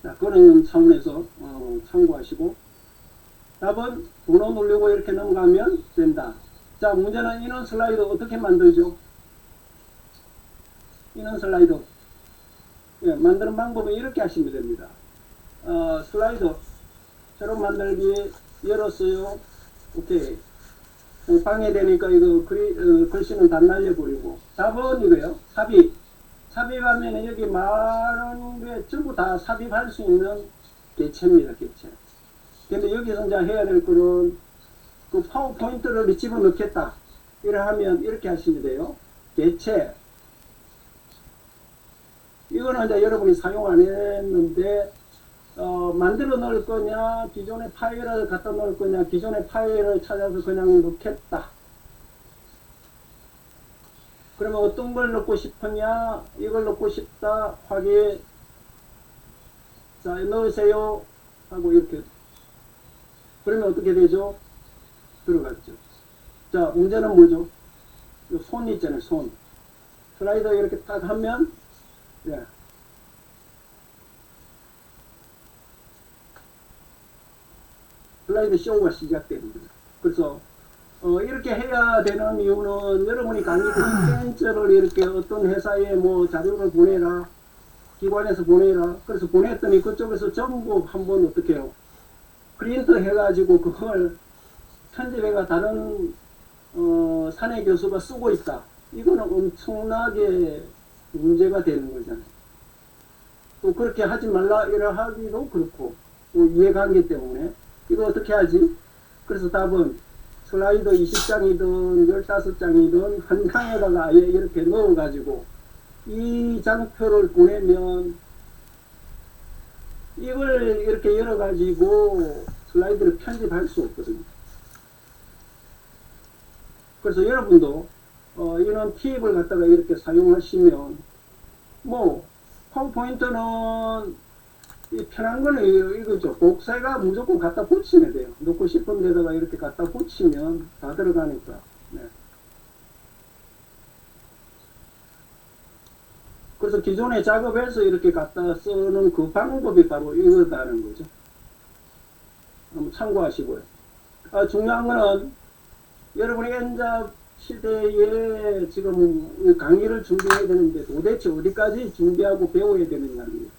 자, 그런 차원에서 참고하시고, 답은 번호 누르고 이렇게 넘어가면 된다. 자, 문제는 인원 슬라이드 어떻게 만들죠? 인원 슬라이드. 예, 만드는 방법은 이렇게 하시면 됩니다. 슬라이드 새로 만들기 열었어요. 오케이. 방해되니까 이거 글씨는 다 날려버리고. 답은 이거요. 삽입. 삽입하면 여기 많은 게 전부 다 삽입할 수 있는 개체입니다. 개체. 근데 여기서 이제 해야 될 거는 그 파워포인트를 집어넣겠다. 이래 하면 이렇게 하시면 돼요. 개체. 이거는 이제 여러분이 사용 안 했는데, 만들어 넣을 거냐, 기존의 파일을 갖다 넣을 거냐, 기존의 파일을 찾아서 그냥 넣겠다. 그러면 어떤 걸 넣고 싶으냐, 이걸 넣고 싶다, 확인. 자, 넣으세요. 하고 이렇게. 그러면 어떻게 되죠? 들어갔죠. 자, 문제는 뭐죠? 이 손 있잖아요, 손. 슬라이더 이렇게 딱 하면, 예. 슬라이드 쇼가 시작됩니다. 그래서 이렇게 해야 되는 이유는 여러분이 강의 콘텐츠를 이렇게 어떤 회사에 뭐 자료를 보내라, 기관에서 보내라. 그래서 보냈더니 그쪽에서 전부 한번 어떻게 해요? 프린트 해가지고 그걸 편집해가 다른 사내 교수가 쓰고 있다. 이거는 엄청나게 문제가 되는 거잖아요. 또 그렇게 하지 말라 이라 하기도 그렇고 또 이해관계 때문에 이거 어떻게 하지? 그래서 답은 슬라이드 20장이든 15장이든 한 장에다가 아예 이렇게 넣어가지고 이 장표를 보내면 이걸 이렇게 열어가지고 슬라이드를 편집할 수 없거든요. 그래서 여러분도 이런 팁을 갖다가 이렇게 사용하시면 뭐 파워포인트는 이 편한 거는 이거죠. 복사가 무조건 갖다 붙이면 돼요. 넣고 싶은 데다가 이렇게 갖다 붙이면 다 들어가니까. 네. 그래서 기존에 작업해서 이렇게 갖다 쓰는 그 방법이 바로 이거다는 거죠. 한번 참고하시고요. 중요한 거는 여러분이 엔잡 시대에 지금 강의를 준비해야 되는데 도대체 어디까지 준비하고 배워야 되느냐는 거죠.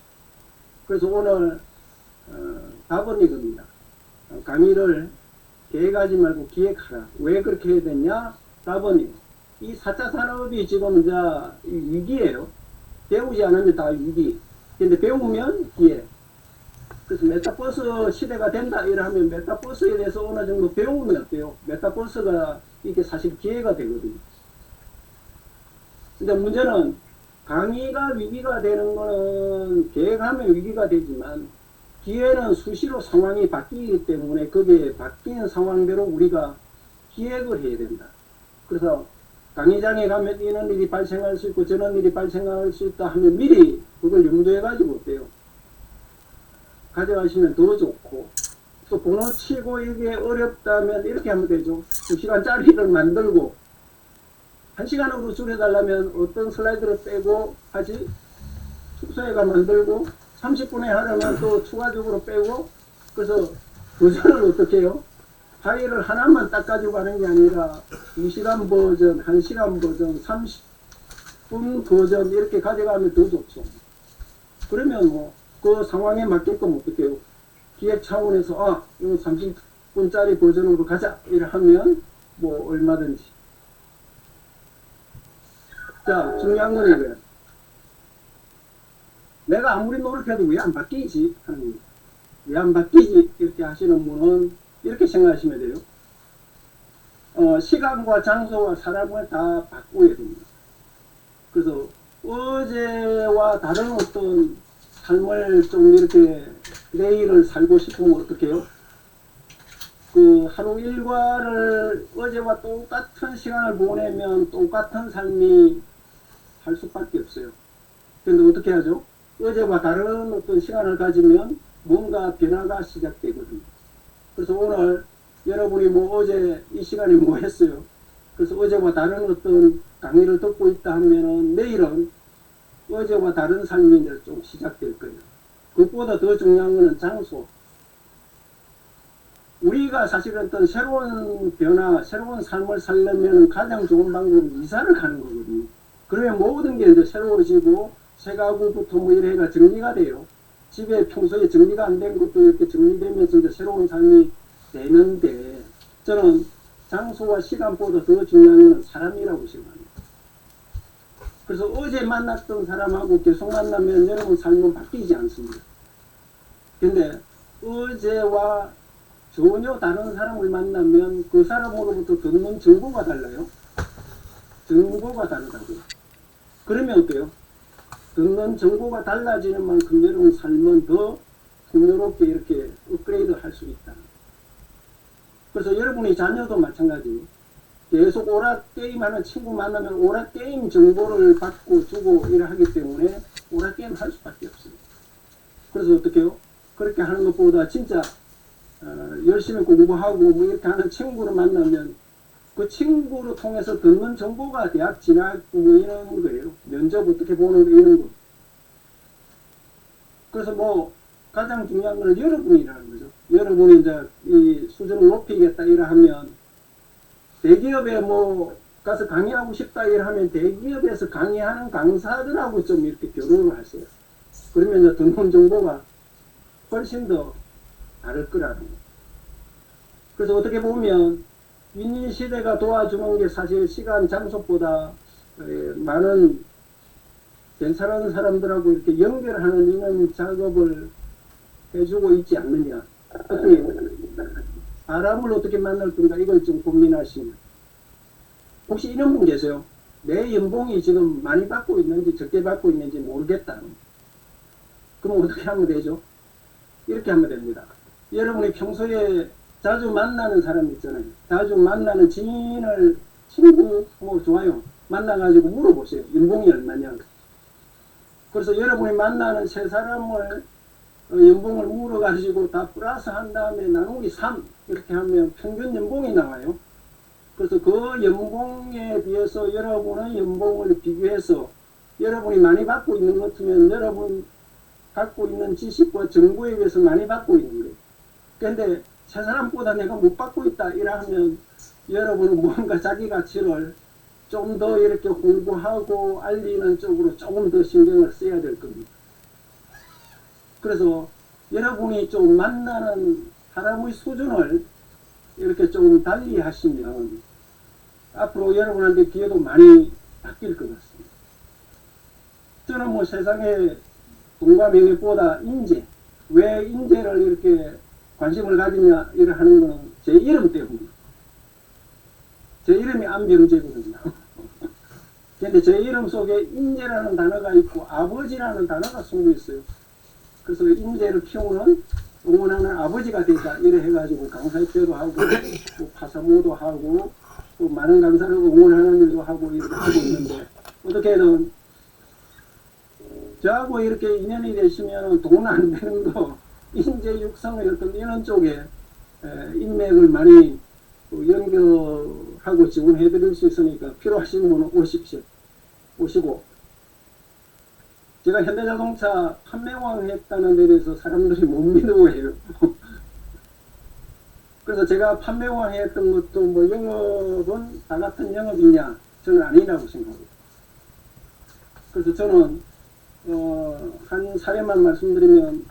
그래서 오늘 답은 이겁니다. 강의를 계획하지 말고 기획하라. 왜 그렇게 해야 되냐? 답은 이 4차 산업이 지금 이제 위기예요. 배우지 않으면 다 위기. 근데 배우면 기회. 그래서 메타버스 시대가 된다 이러면 메타버스에 대해서 어느 정도 배우면 어때요? 메타버스가 이게 사실 기회가 되거든요. 근데 문제는 강의가 위기가 되는 거는 계획하면 위기가 되지만 기회는 수시로 상황이 바뀌기 때문에 거기에 바뀐 상황대로 우리가 기획을 해야 된다. 그래서 강의장에 가면 이런 일이 발생할 수 있고 저런 일이 발생할 수 있다 하면 미리 그걸 염두해 가지고 어때요? 가져가시면 더 좋고 또 번호 치고 이게 어렵다면 이렇게 하면 되죠. 2시간짜리를 만들고 1시간으로 줄여달라면 어떤 슬라이드를 빼고 하지? 축소해가 만들고 30분에 하려면 또 추가적으로 빼고 그래서 버전을 어떻게 해요? 파일을 하나만 딱 가지고 가는 게 아니라 2시간 버전, 1시간 버전, 30분 버전 이렇게 가져가면 더 좋죠. 그러면 뭐 그 상황에 맞게끔 어떻게 해요? 기획 차원에서 이거 30분짜리 버전으로 가자 이래 하면 뭐 얼마든지. 자, 중요한 건 이거예요. 내가 아무리 노력해도 왜 안 바뀌지? 왜 안 바뀌지? 이렇게 하시는 분은 이렇게 생각하시면 돼요. 시간과 장소와 사람을 다 바꿔야 됩니다. 그래서 어제와 다른 어떤 삶을 좀 이렇게 내일을 살고 싶으면 어떻게 해요? 그 하루 일과를 어제와 똑같은 시간을 보내면 똑같은 삶이 할 수밖에 없어요. 그런데 어떻게 하죠? 어제와 다른 어떤 시간을 가지면 뭔가 변화가 시작되거든요. 그래서 오늘 여러분이 뭐 어제 이 시간에 뭐 했어요? 그래서 어제와 다른 어떤 강의를 듣고 있다 하면은 내일은 어제와 다른 삶이 이제 좀 시작될 거예요. 그것보다 더 중요한 거는 장소. 우리가 사실은 어떤 새로운 변화, 새로운 삶을 살려면 가장 좋은 방법은 이사를 가는 거거든요. 그러면 모든 게 이제 새로워지고 새 가구부터 뭐 이래가 정리가 돼요. 집에 평소에 정리가 안 된 것도 이렇게 정리되면서 이제 새로운 삶이 되는데, 저는 장소와 시간보다 더 중요한 건 사람이라고 생각합니다. 그래서 어제 만났던 사람하고 계속 만나면 여러분 삶은 바뀌지 않습니다. 근데 어제와 전혀 다른 사람을 만나면 그 사람으로부터 듣는 정보가 달라요. 정보가 다르다고요. 그러면 어때요? 듣는 정보가 달라지는 만큼 여러분 삶은 더 풍요롭게 이렇게 업그레이드 할 수 있다. 그래서 여러분의 자녀도 마찬가지. 계속 오락게임하는 친구 만나면 오락게임 정보를 받고 주고 이래 하기 때문에 오락게임 할 수밖에 없어요. 그래서 어떻게 해요? 그렇게 하는 것보다 진짜 열심히 공부하고 뭐 이렇게 하는 친구를 만나면 그 친구를 통해서 듣는 정보가 대학 진학 뭐 이런 거예요. 면접 어떻게 보는 거 이런 거. 그래서 뭐 가장 중요한 건 여러분이라는 거죠. 여러분이 이제 이 수준을 높이겠다 이래 하면 대기업에 뭐 가서 강의하고 싶다 이래 하면 대기업에서 강의하는 강사들하고 좀 이렇게 교류를 하세요. 그러면 이제 듣는 정보가 훨씬 더 다를 거라는 거예요. 그래서 어떻게 보면 윈윈 시대가 도와주는 게 사실 시간 장소보다 많은 괜찮은 사람들하고 이렇게 연결하는 이런 작업을 해주고 있지 않느냐. 어떻게 사람을 어떻게 만날 건가 이걸 좀 고민하시면, 혹시 이런 분 계세요? 내 연봉이 지금 많이 받고 있는지 적게 받고 있는지 모르겠다. 그럼 어떻게 하면 되죠? 이렇게 하면 됩니다. 여러분이 평소에 자주 만나는 사람 있잖아요. 자주 만나는 지인을, 친구 뭐 좋아요. 만나가지고 물어보세요. 연봉이 얼마냐. 그래서 여러분이 만나는 세 사람을 연봉을 물어가지고 다 플러스 한 다음에 나누기 3 이렇게 하면 평균 연봉이 나와요. 그래서 그 연봉에 비해서 여러분의 연봉을 비교해서 여러분이 많이 받고 있는 것 같으면 여러분 갖고 있는 지식과 정보에 비해서 많이 받고 있는 거예요. 그런데 세 사람보다 내가 못 받고 있다 이러면 여러분은 뭔가 자기 가치를 좀 더 이렇게 공부하고 알리는 쪽으로 조금 더 신경을 써야 될 겁니다. 그래서 여러분이 좀 만나는 사람의 수준을 이렇게 좀 달리 하시면 앞으로 여러분한테 기회도 많이 바뀔 것 같습니다. 저는 뭐 세상에 돈과 명예보다 인재, 왜 인재를 이렇게 관심을 가지냐 이래 하는 건 제 이름 때문입니다. 제 이름이 안병재거든요. 근데 제 이름 속에 인재라는 단어가 있고 아버지라는 단어가 숨겨 있어요. 그래서 인재를 키우는 응원하는 아버지가 되자 이래 해가지고 강사협회도 하고 또 파사모도 하고 또 많은 강사를 응원하는 일도 하고 이렇게 하고 있는데, 어떻게든 저하고 이렇게 인연이 되시면 돈 안 되는 거 인재 육성의 어떤 이런 쪽에 인맥을 많이 연결하고 지원해 드릴 수 있으니까 필요하신 분은 오십시오. 오시고, 제가 현대자동차 판매왕 했다는 데 대해서 사람들이 못 믿어해요. 그래서 제가 판매왕 했던 것도 뭐 영업은 다 같은 영업이냐? 저는 아니라고 생각합니다. 그래서 저는 한 사례만 말씀드리면,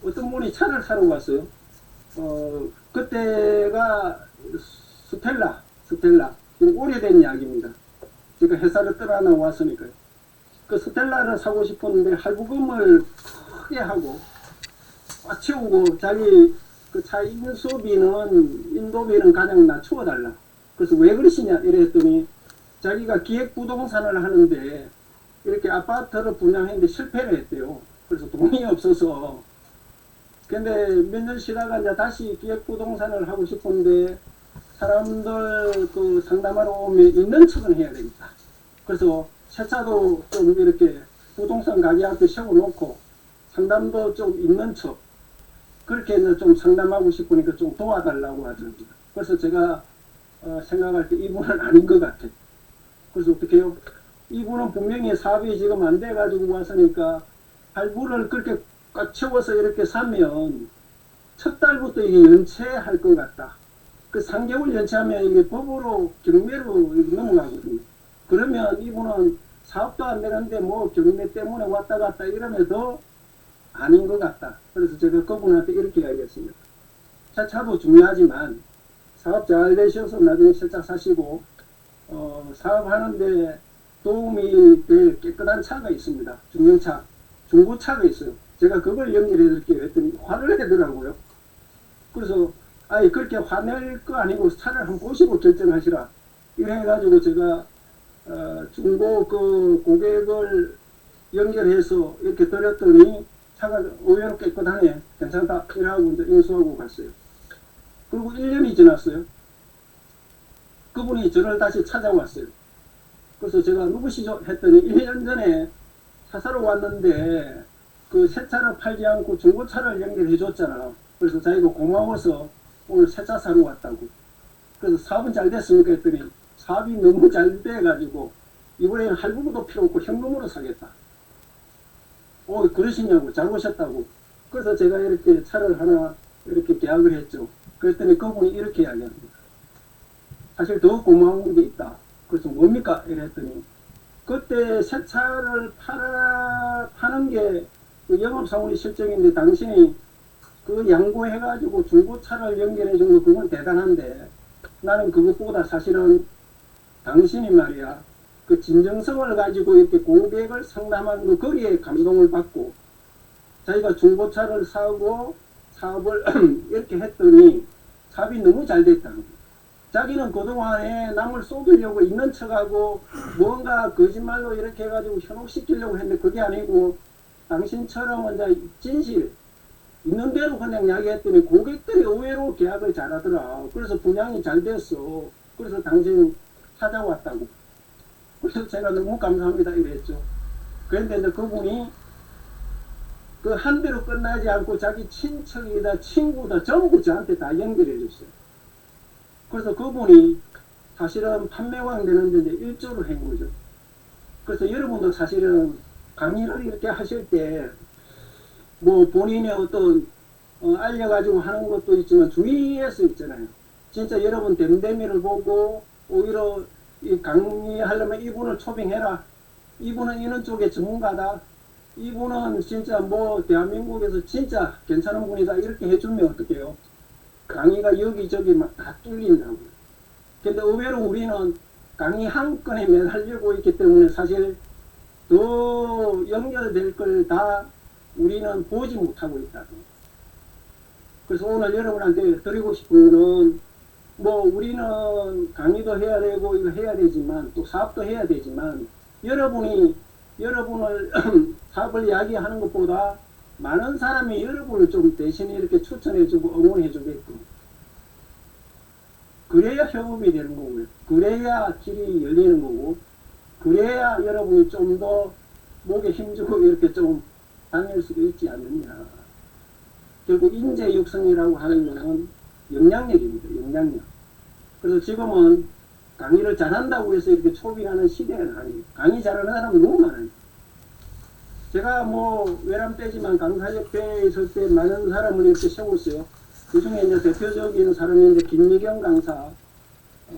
어떤 분이 차를 사러 갔어요. 그때가 스텔라 좀 오래된 이야기입니다. 제가 회사를 떠나 왔으니까요. 그 스텔라를 사고 싶었는데 할부금을 크게 하고 꽉 채우고 자기 그 차 인도비는 가장 낮추어달라. 그래서 왜 그러시냐 이래 했더니 자기가 기획부동산을 하는데 이렇게 아파트를 분양했는데 실패를 했대요. 그래서 돈이 없어서. 근데 몇 년 쉬다가 이제 다시 기획부동산을 하고 싶은데 사람들 그 상담하러 오면 있는 척은 해야 되겠다. 그래서 새 차도 좀 이렇게 부동산 가게 앞에 세워놓고 상담도 좀 있는 척. 그렇게 이제 좀 상담하고 싶으니까 좀 도와달라고 하더라고요. 그래서 제가 생각할 때 이분은 아닌 것 같아. 그래서 어떻게 해요? 이분은 분명히 사업이 지금 안 돼가지고 왔으니까 할부를 그렇게 꽉 채워서 이렇게 사면 첫 달부터 이게 연체할 것 같다. 그 3개월 연체하면 이게 법으로 경매로 넘어가거든요. 그러면 이분은 사업도 안 되는데 뭐 경매 때문에 왔다 갔다 이러면 더 아닌 것 같다. 그래서 제가 그분한테 이렇게 이야기했습니다. 세차도 중요하지만 사업 잘 되셔서 나중에 세차 사시고 사업하는데 도움이 될 깨끗한 차가 있습니다. 중형차, 중고차가 있어요. 제가 그걸 연결해 드릴게요 했더니 화를 내더라고요. 그래서 아니 그렇게 화낼 거 아니고 차를 한번 보시고 결정하시라. 이래가지고 제가 중고 그 고객을 연결해서 이렇게 드렸더니 차가 의외로 깨끗하네, 괜찮다 이러고 이제 인수하고 갔어요. 그리고 1년이 지났어요. 그분이 저를 다시 찾아왔어요. 그래서 제가 누구시죠? 했더니 1년 전에 차 사러 왔는데 그 새 차를 팔지 않고 중고차를 연결해 줬잖아. 그래서 자기가 고마워서 오늘 새 차 사러 왔다고. 그래서 사업은 잘 됐습니까? 했더니 사업이 너무 잘 돼가지고 이번에는 할부도 필요 없고 현금으로 사겠다. 그러시냐고, 잘 오셨다고. 그래서 제가 이렇게 차를 하나 이렇게 계약을 했죠. 그랬더니 그분이 이렇게 이야기합니다. 사실 더 고마운 게 있다. 그래서 뭡니까? 이랬더니 그때 새 차를 파는 게 그 영업사원이 실적인데 당신이 그 양보해가지고 중고차를 연결해 준 거 그건 대단한데 나는 그것보다 사실은 당신이 말이야 그 진정성을 가지고 이렇게 고객을 상담하는 거 거기에 감동을 받고 자기가 중고차를 사고 사업을 이렇게 했더니 사업이 너무 잘 됐다는 거예요. 자기는 그동안에 남을 쏘으려고 있는 척하고 뭔가 거짓말로 이렇게 해가지고 현혹시키려고 했는데 그게 아니고 당신처럼 이제 진실 있는 대로 그냥 이야기했더니 고객들이 의외로 계약을 잘하더라. 그래서 분양이 잘 됐어. 그래서 당신 찾아왔다고. 그래서 제가 너무 감사합니다 이랬죠. 그런데 이제 그분이 그 한 대로 끝나지 않고 자기 친척이다 친구다 전부 저한테 다 연결해 줬어요. 그래서 그분이 사실은 판매왕 되는데 이제 일조를 한 거죠. 그래서 여러분도 사실은 강의를 이렇게 하실 때 뭐 본인의 어떤 알려가지고 하는 것도 있지만 주의해서 있잖아요. 진짜 여러분 댐댐이를 보고 오히려 이 강의하려면 이분을 초빙해라. 이분은 이런 쪽에 전문가다. 이분은 진짜 뭐 대한민국에서 진짜 괜찮은 분이다. 이렇게 해주면 어떡해요? 강의가 여기저기 막 다 뚫린다고요. 근데 의외로 우리는 강의 한 건에 매달리고 있기 때문에 사실 더 연결될 걸 다 우리는 보지 못하고 있다. 그래서 오늘 여러분한테 드리고 싶은 거는 뭐 우리는 강의도 해야 되고 이거 해야 되지만 또 사업도 해야 되지만 여러분을 사업을 이야기하는 것보다 많은 사람이 여러분을 좀 대신 이렇게 추천해주고 응원해주게끔 그래야 협업이 되는 거고요. 그래야 길이 열리는 거고 그래야 여러분이 좀 더 목에 힘주고 이렇게 좀 다닐 수도 있지 않느냐. 결국 인재 육성이라고 하는 것은 영향력입니다. 영향력. 그래서 지금은 강의를 잘한다고 해서 이렇게 초빙하는 시대는 아니에요. 강의 잘하는 사람은 너무 많아요. 제가 뭐 외람 빼지만 강사협회에 있을 때 많은 사람을 이렇게 세웠어요. 그 중에 이제 대표적인 사람이 이제 김미경 강사,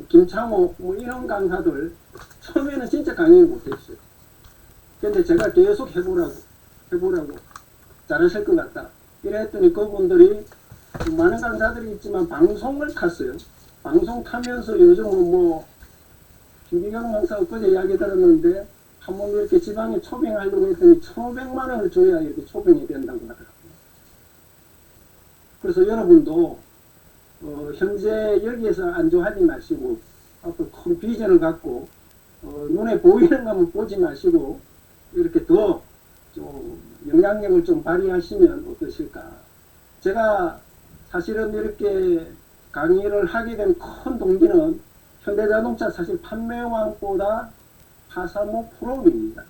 김창호 뭐 이런 강사들 처음에는 진짜 강의를 못했어요. 근데 제가 계속 해보라고 잘하실 것 같다. 이랬더니 그분들이 많은 강사들이 있지만 방송을 탔어요. 방송 타면서 요즘은 뭐 김미경 강사 엊그제 이야기 들었는데 한번 이렇게 지방에 초빙하려고 했더니 1,500만 원을 줘야 이렇게 초빙이 된다고 하더라고요. 그래서 여러분도 현재 여기에서 안주하지 마시고 앞으로 큰 비전을 갖고 눈에 보이는 것만 보지 마시고 이렇게 더 좀 영향력을 좀 발휘하시면 어떠실까. 제가 사실은 이렇게 강의를 하게 된 큰 동기는 현대자동차 사실 판매왕보다 파사모 프로그램입니다.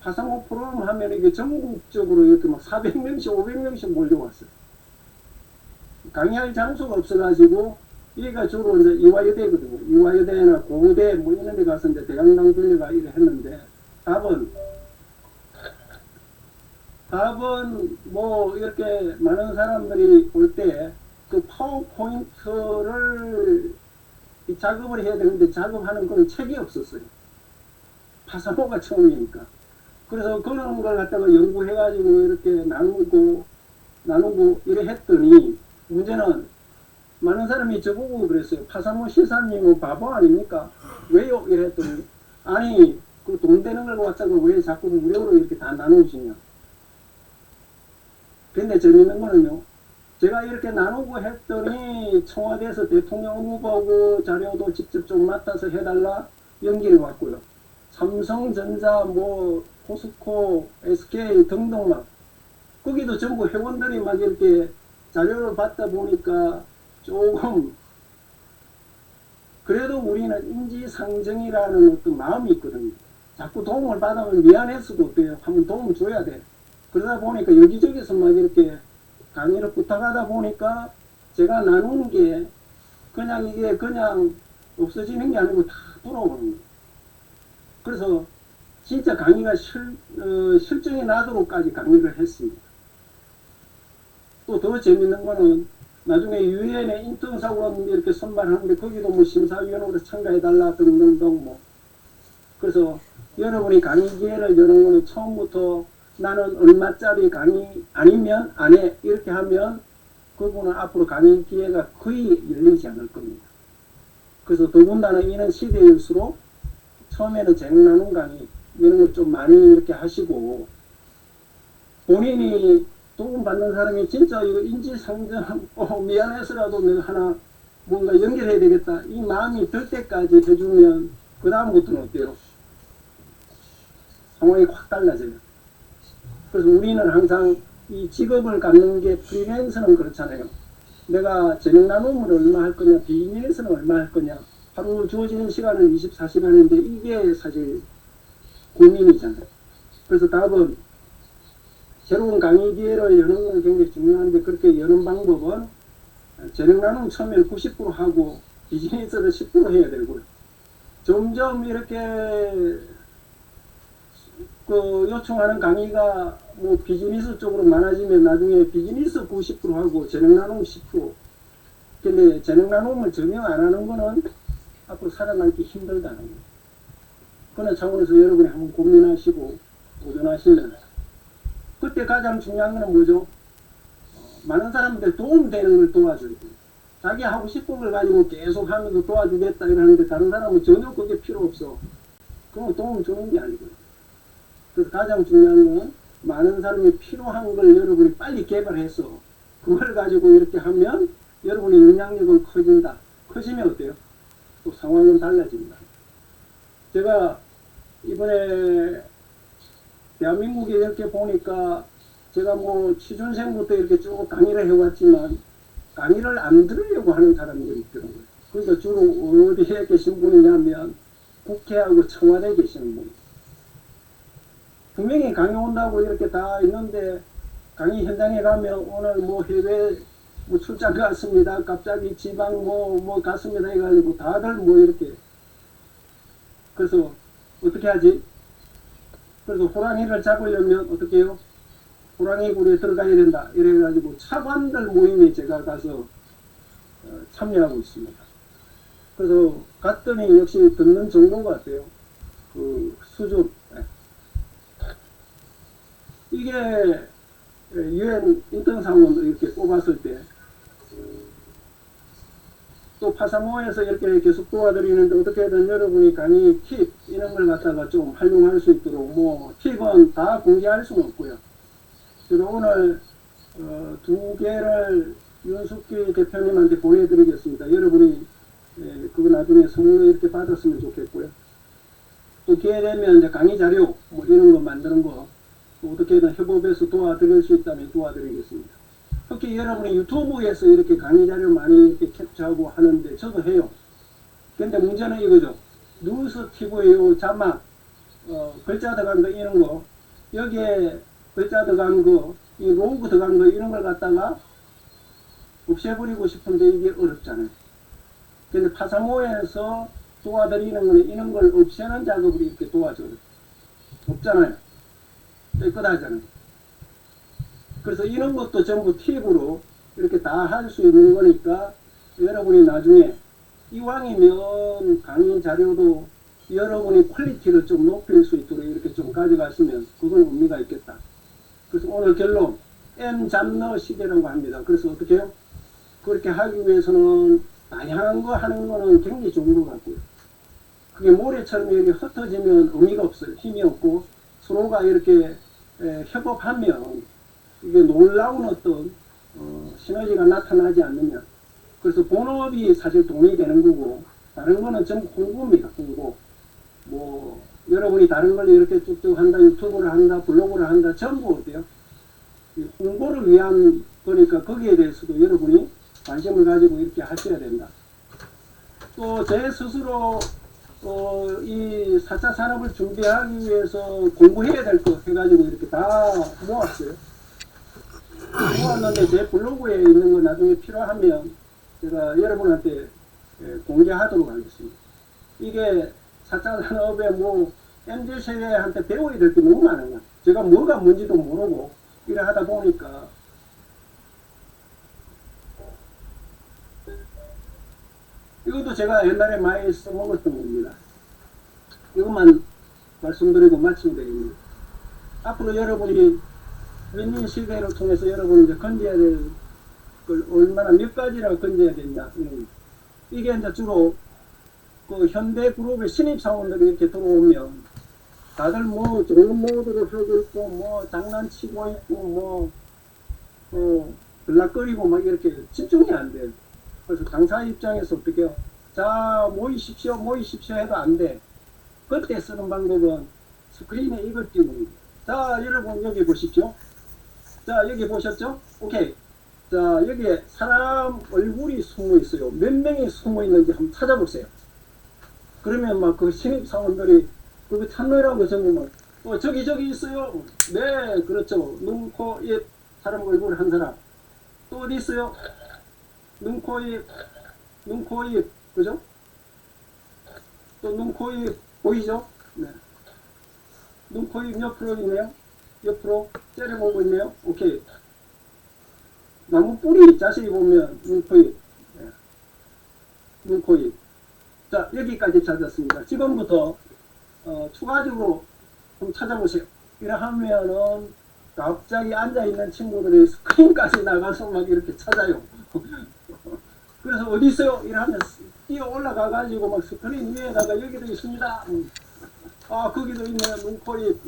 파사모 프로그램 하면 이게 전국적으로 이렇게 막 400명씩 500명씩 몰려왔어요. 강의할 장소가 없어가지고 여기가 주로 이제 이화여대거든요. 이화여대나 고대 뭐 이런 데 가서 이제 대강당 빌려가 이래 했는데 답은 뭐 이렇게 많은 사람들이 볼 때 그 파워포인트를 이 작업을 해야 되는데 작업하는 건 책이 없었어요. 파사모가 처음이니까. 그래서 그런 걸 갖다가 연구해가지고 이렇게 나누고 이래 했더니 문제는 많은 사람이 저보고 그랬어요. 파사모 시사님은 바보 아닙니까? 왜요? 이래 했더니 아니 그 돈 되는 걸 갖다가 왜 자꾸 무료로 이렇게 다 나누시냐. 근데 재밌는 거는요. 제가 이렇게 나누고 했더니 청와대에서 대통령 후보하고 자료도 직접 좀 맡아서 해달라 연기를 왔고요. 삼성전자, 뭐 포스코, SK 등등 막 거기도 전부 회원들이 막 이렇게 자료를 받다 보니까 조금 그래도 우리는 인지상정이라는 어떤 마음이 있거든요. 자꾸 도움을 받으면 미안해서도 돼요. 한번 도움을 줘야 돼. 그러다 보니까 여기저기서 막 이렇게 강의를 부탁하다 보니까 제가 나누는 게 그냥 이게 그냥 없어지는 게 아니고 다 돌아오는 거예요. 그래서 진짜 강의가 실정이 나도록까지 강의를 했습니다. 또 더 재밌는 거는 나중에 유엔의 인턴사원 이렇게 선발하는데 거기도 뭐 심사위원으로 참가해달라 등등등 뭐 그래서 여러분이 강의 기회를 여는 거는 처음부터 나는 얼마짜리 강의 아니면 안 해 이렇게 하면 그분은 앞으로 강의 기회가 거의 열리지 않을 겁니다. 그래서 더군다나 이런 시대일수록 처음에는 재능 나눔 강의 이런 걸 좀 많이 이렇게 하시고 본인이 도움받는 사람이 진짜 이거 인지상정 미안해서라도 내가 하나 뭔가 연결해야 되겠다 이 마음이 들 때까지 해주면 그 다음부터는 어때요? 상황이 확 달라져요. 그래서 우리는 항상 이 직업을 갖는 게 프리랜서는 그렇잖아요. 내가 재능 나눔을 얼마 할 거냐, 비즈니스는 얼마 할 거냐. 하루 주어지는 시간은 24시간인데 이게 사실 고민이잖아요. 그래서 답은 새로운 강의 기회를 여는 건 굉장히 중요한데 그렇게 여는 방법은 재능 나눔 처음에는 90% 하고 비즈니스를 10% 해야 되고요. 점점 이렇게 그 요청하는 강의가 뭐 비즈니스 쪽으로 많아지면 나중에 비즈니스 90% 하고 재능 나눔 10%. 근데 재능 나눔을 전혀 안 하는 거는 앞으로 살아남기 힘들다는 거예요. 그런 차원에서 여러분이 한번 고민하시고 도전하시면 그때 가장 중요한 거는 뭐죠? 많은 사람들 도움되는 걸 도와줘야 돼요. 자기 하고 싶은 걸 가지고 계속 하면서 도와주겠다 이러는데 다른 사람은 전혀 그게 필요 없어. 그건 도움 주는 게 아니고요. 그래서 가장 중요한 건 많은 사람이 필요한 걸 여러분이 빨리 개발해서 그걸 가지고 이렇게 하면 여러분의 영향력은 커진다. 커지면 어때요? 또 상황은 달라집니다. 제가 이번에 대한민국에 이렇게 보니까 제가 뭐 취준생부터 이렇게 쭉 강의를 해왔지만 강의를 안 들으려고 하는 사람들이 있더라고요. 그러니까 주로 어디에 계신 분이냐면 국회하고 청와대에 계시는 분. 분명히 강의 온다고 이렇게 다 있는데 강의 현장에 가면 오늘 뭐 해외 뭐 출장 갔습니다. 갑자기 지방 뭐 갔습니다. 해가지고 다들 뭐 이렇게. 그래서 어떻게 하지? 그래서 호랑이를 잡으려면 어떻게 해요? 호랑이 굴에 들어가야 된다. 이래가지고 차관들 모임에 제가 가서 참여하고 있습니다. 그래서 갔더니 역시 듣는 정보 같아요. 그 수준. 이게 유엔 인턴 사원을 이렇게 뽑았을 때 또 파사모에서 이렇게 계속 도와드리는데 어떻게든 여러분이 강의 팁 이런 걸 갖다가 좀 활용할 수 있도록 뭐 팁은 다 공개할 수는 없고요. 제가 오늘 2개를 윤숙기 대표님한테 보내드리겠습니다. 여러분이 그거 나중에 선물로 이렇게 받았으면 좋겠고요. 또 기회 되면 이제 강의 자료 뭐 이런 거 만드는 거 어떻게든 협업해서 도와드릴 수 있다면 도와드리겠습니다. 특히 여러분이 유튜브에서 이렇게 강의 자료 많이 이렇게 캡처하고 하는데 저도 해요. 근데 문제는 이거죠. 뉴스 TV의 자막, 글자 들어간 거 이런 거, 여기에 글자 들어간 거, 이 로고 들어간 거 이런 걸 갖다가 없애버리고 싶은데 이게 어렵잖아요. 근데 파사모에서 도와드리는 거는 이런 걸 없애는 작업을 이렇게 도와줘요. 없잖아요. 깨끗하잖아요. 그래서 이런 것도 전부 팁으로 이렇게 다 할 수 있는 거니까 여러분이 나중에 이왕이면 강의 자료도 여러분이 퀄리티를 좀 높일 수 있도록 이렇게 좀 가져가시면 그건 의미가 있겠다. 그래서 오늘 결론 M 잡너 시대라고 합니다. 그래서 어떻게 해요? 그렇게 하기 위해서는 다양한 거 하는 거는 굉장히 좋은 것 같고요. 그게 모래처럼 이렇게 흩어지면 의미가 없어요. 힘이 없고 서로가 이렇게 협업하면 이게 놀라운 어떤 시너지가 나타나지 않느냐. 그래서 본업이 사실 돈이 되는 거고 다른 거는 전부 홍보입니다. 홍보. 뭐 여러분이 다른 걸 이렇게 쭉쭉 한다, 유튜브를 한다, 블로그를 한다, 전부 어때요? 홍보를 위한 거니까 거기에 대해서도 여러분이 관심을 가지고 이렇게 하셔야 된다. 또 제 스스로 이 4차 산업을 준비하기 위해서 공부해야 될 거 해가지고 이렇게 다 모았어요. 모았는데 제 블로그에 있는 거 나중에 필요하면 제가 여러분한테 공개하도록 하겠습니다. 이게 4차 산업에 뭐 MZ세대한테 배워야 될 게 너무 많은 거야. 제가 뭐가 뭔지도 모르고 이래 하다 보니까 이것도 제가 옛날에 많이 써먹었던 겁니다. 이것만 말씀드리고 마치면 되겠습니다. 앞으로 여러분이 민민 시대를 통해서 여러분이 이제 건져야 될 걸 얼마나 몇 가지라고 건져야 되냐. 이게 이제 주로 그 현대 그룹의 신입 사원들이 이렇게 들어오면 다들 뭐 좋은 모드를 하고 있고 뭐 장난치고 있고 뭐 들락거리고 막 이렇게 집중이 안 돼요. 그래서 강사 입장에서 어떻게 해요? 자 모이십시오 해도 안 돼. 그때 쓰는 방법은 스크린에 이걸 띄우는 자 여러분 여기 보십시오. 자 여기 보셨죠? 오케이. 자 여기에 사람 얼굴이 숨어 있어요. 몇 명이 숨어 있는지 한번 찾아보세요. 그러면 막 그 신입사원들이 그거 찾느라고 전부 막 저기 있어요. 네 그렇죠. 눈, 코, 입 사람 얼굴 한 사람. 또 어디 있어요? 눈, 코, 입 그죠? 또 눈, 코, 입 보이죠? 네. 눈, 코, 입 옆으로 있네요. 옆으로 째려보고 있네요. 오케이. 나무 뿌리 자세히 보면 눈, 코, 입. 네. 눈, 코, 입. 자, 여기까지 찾았습니다. 지금부터 추가적으로 좀 찾아보세요. 이래 하면은 갑자기 앉아있는 친구들이 스크린까지 나가서 막 이렇게 찾아요. 그래서 어디 있어요? 이래 하면 뛰어 올라가가지고 막 스크린 위에다가 여기도 있습니다. 아, 거기도 있네요. 눈, 코, 입.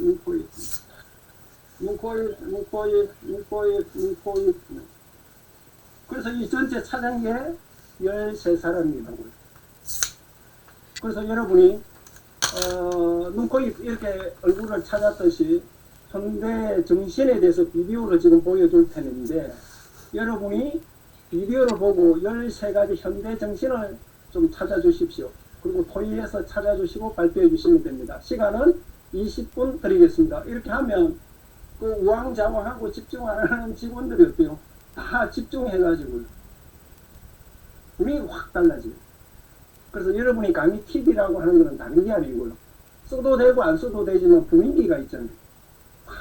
그래서 이 전체 찾은 게 13사람이라고요. 그래서 여러분이 눈, 코, 입 이렇게 얼굴을 찾았듯이 현대 정신에 대해서 비디오를 지금 보여줄 텐데 여러분이 비디오를 보고 13가지 현대 정신을 좀 찾아주십시오. 그리고 토의해서 찾아주시고 발표해 주시면 됩니다. 시간은 20분 드리겠습니다. 이렇게 하면 그 우왕좌왕하고 집중 안 하는 직원들이 어때요? 다 집중해가지고 분위기 확 달라져요. 그래서 여러분이 강의 팁이라고 하는 것은 다른 게 아니고요. 써도 되고 안 써도 되지만 분위기가 있잖아요.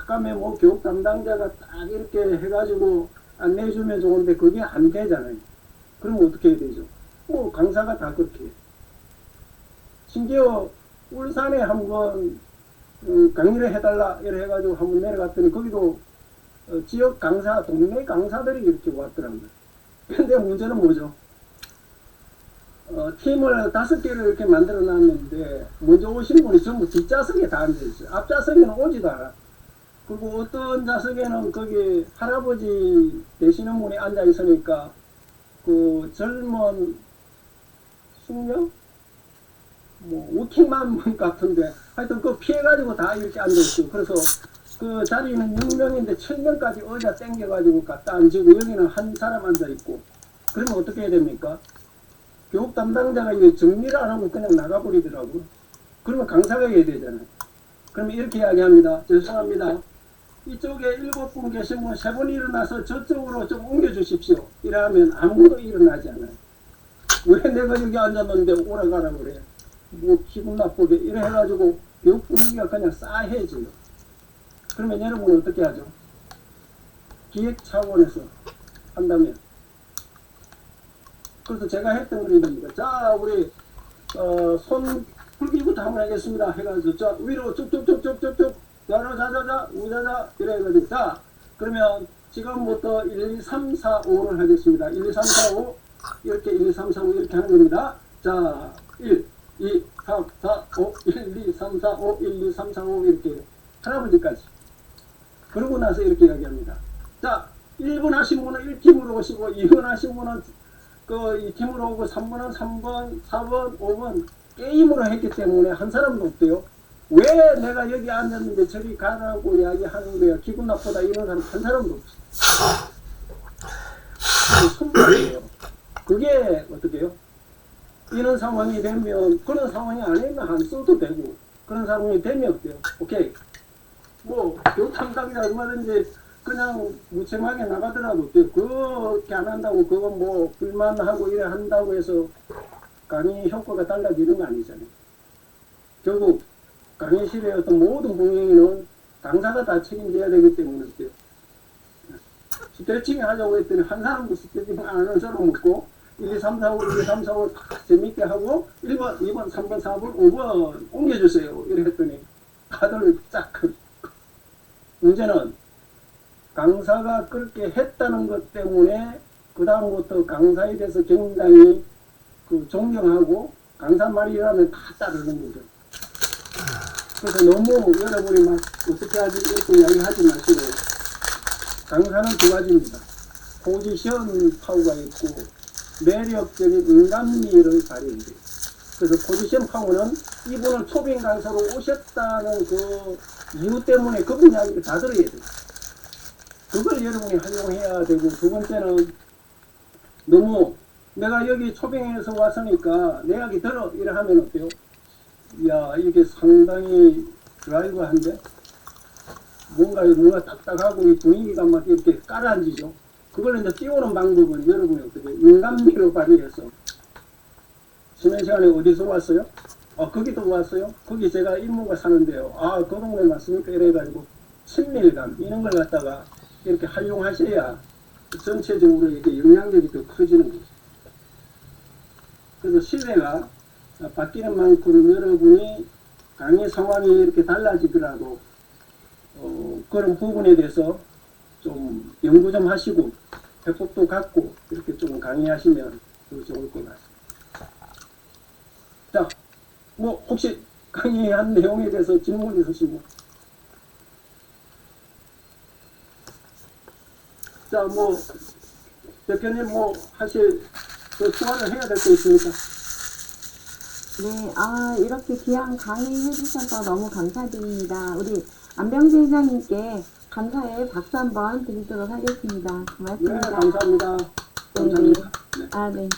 가면 뭐 교육 담당자가 딱 이렇게 해가지고 안내해주면 좋은데 그게 안 되잖아요. 그러면 어떻게 해야 되죠? 뭐 강사가 다 그렇게 해요. 심지어 울산에 한번 강의를 해달라 이래 해가지고 한번 내려갔더니 거기도 지역 강사, 동네 강사들이 이렇게 왔더라고요. 근데 문제는 뭐죠? 팀을 5개를 이렇게 만들어 놨는데 먼저 오신 분이 전부 뒷좌석에 다 앉아있어요. 앞좌석에는 오지도 않아. 그리고 어떤 좌석에는 거기 할아버지 되시는 분이 앉아있으니까 그 젊은 숙녀? 뭐 워킹맘 같은데 하여튼 그거 피해가지고 다 이렇게 앉아있어요. 그래서 그 자리는 6명인데 7명까지 의자 땡겨가지고 갖다 앉히고 여기는 한 사람 앉아있고 그러면 어떻게 해야 됩니까? 교육 담당자가 이게 정리를 안 하고 그냥 나가버리더라고요. 그러면 강사가 해야 되잖아요. 그러면 이렇게 이야기합니다. 죄송합니다. 이쪽에 7분 계시면 3분 일어나서 저쪽으로 좀 옮겨주십시오. 이러면 아무도 일어나지 않아요. 왜 내가 여기 앉았는데 오라가라 그래. 뭐 기분 나쁘게 이래 해가지고 교육 분위기가 그냥 싸해져요. 그러면 여러분은 어떻게 하죠? 기획 차원에서 한다면. 그래서 제가 했던 건 이겁니다. 자, 우리 손 풀기부터 한번 하겠습니다. 해가지고 자 위로 쭉쭉쭉쭉쭉쭉 자자자자 우자자 이래 해가지고 자 그러면 지금부터 1, 2, 3, 4, 5를 하겠습니다. 1, 2, 3, 4, 5 이렇게 1, 2, 3, 4, 5 이렇게 하는 겁니다. 자 1, 2, 3, 4, 5 1, 2, 3, 4, 5 1, 2, 3, 4, 5 이렇게 할아버지까지. 그러고 나서 이렇게 이야기합니다. 자 1분 하신 분은 1팀으로 오시고 2분 하신 분은 그 2팀으로 오고 3번은 3번, 4번, 5번 게임으로 했기 때문에 한 사람도 없대요. 왜 내가 여기 앉았는데 저리 가라고 이야기하는 거야. 기분 나쁘다 이런 사람 한 사람도 없어. 손발이에요. 그게 어떻게 해요? 이런 상황이 되면 그런 상황이 아니면 안 써도 되고 그런 상황이 되면 어때요? 오케이. 뭐 교육당당이라 얼마든지 그냥 무책임하게 나가더라도 어때요? 그렇게 안 한다고 그건 뭐 불만하고 이래 한다고 해서 강의 효과가 달라지는 거 아니잖아요. 결국 강의실의 어떤 모든 분위기는 강사가 다 책임져야 되기 때문에 어때요? 스트레칭 하자고 했더니 한 사람도 스트레칭 안 하는 사람 없고 1, 2, 3, 4, 5, 1, 2, 3, 4, 5 다 재밌게 하고 1번, 2번, 3번, 4번, 5번 옮겨주세요. 이래 했더니 다들 쫙 문제는 강사가 그렇게 했다는 것 때문에 그 다음부터 강사에 대해서 굉장히 존경하고 강사 말이라면 다 따르는 거죠. 그래서 너무 여러분이 막 어떻게 하지 이렇게 이야기하지 마시고 강사는 두 가지입니다. 포지션 파워가 있고 매력적인 인간미를 발휘해야 돼요. 그래서 포지션 파워는 이분을 초빙 강사로 오셨다는 그 이유 때문에 그분 이야기를 다 들어야 돼요. 그걸 여러분이 활용해야 되고 두 번째는 너무 내가 여기 초빙에서 왔으니까 내 이야기 들어 이래 하면 어때요? 이야 이게 상당히 드라이브한데 뭔가 딱딱하고 이 분위기가 막 이렇게 깔아앉히죠. 그걸 이제 띄우는 방법은 여러분이 어떻게 인간미로 발휘해서 지난 시간에 어디서 왔어요? 거기도 왔어요? 거기 제가 임무가 사는데요. 그 동네 맞습니까? 이래가지고 친밀감 이런 걸 갖다가 이렇게 활용하셔야 전체적으로 이렇게 영향력이 더 커지는 거죠. 그래서 시대가 바뀌는 만큼 여러분이 강의 상황이 이렇게 달라지더라도 그런 부분에 대해서 좀 연구 좀 하시고 배법도 갖고 이렇게 좀 강의하시면 더 좋을 것 같습니다. 자, 뭐 혹시 강의한 내용에 대해서 질문 있으시면 자, 뭐 대표님 뭐 하실 추가를 해야 될 거 있습니까? 네, 이렇게 귀한 강의 해주셔서 너무 감사드립니다. 우리 안병재 회장님께 감사의 박수 한번 드리도록 하겠습니다. 네, 고맙습니다. 감사합니다. 감사합니다. 네. 네.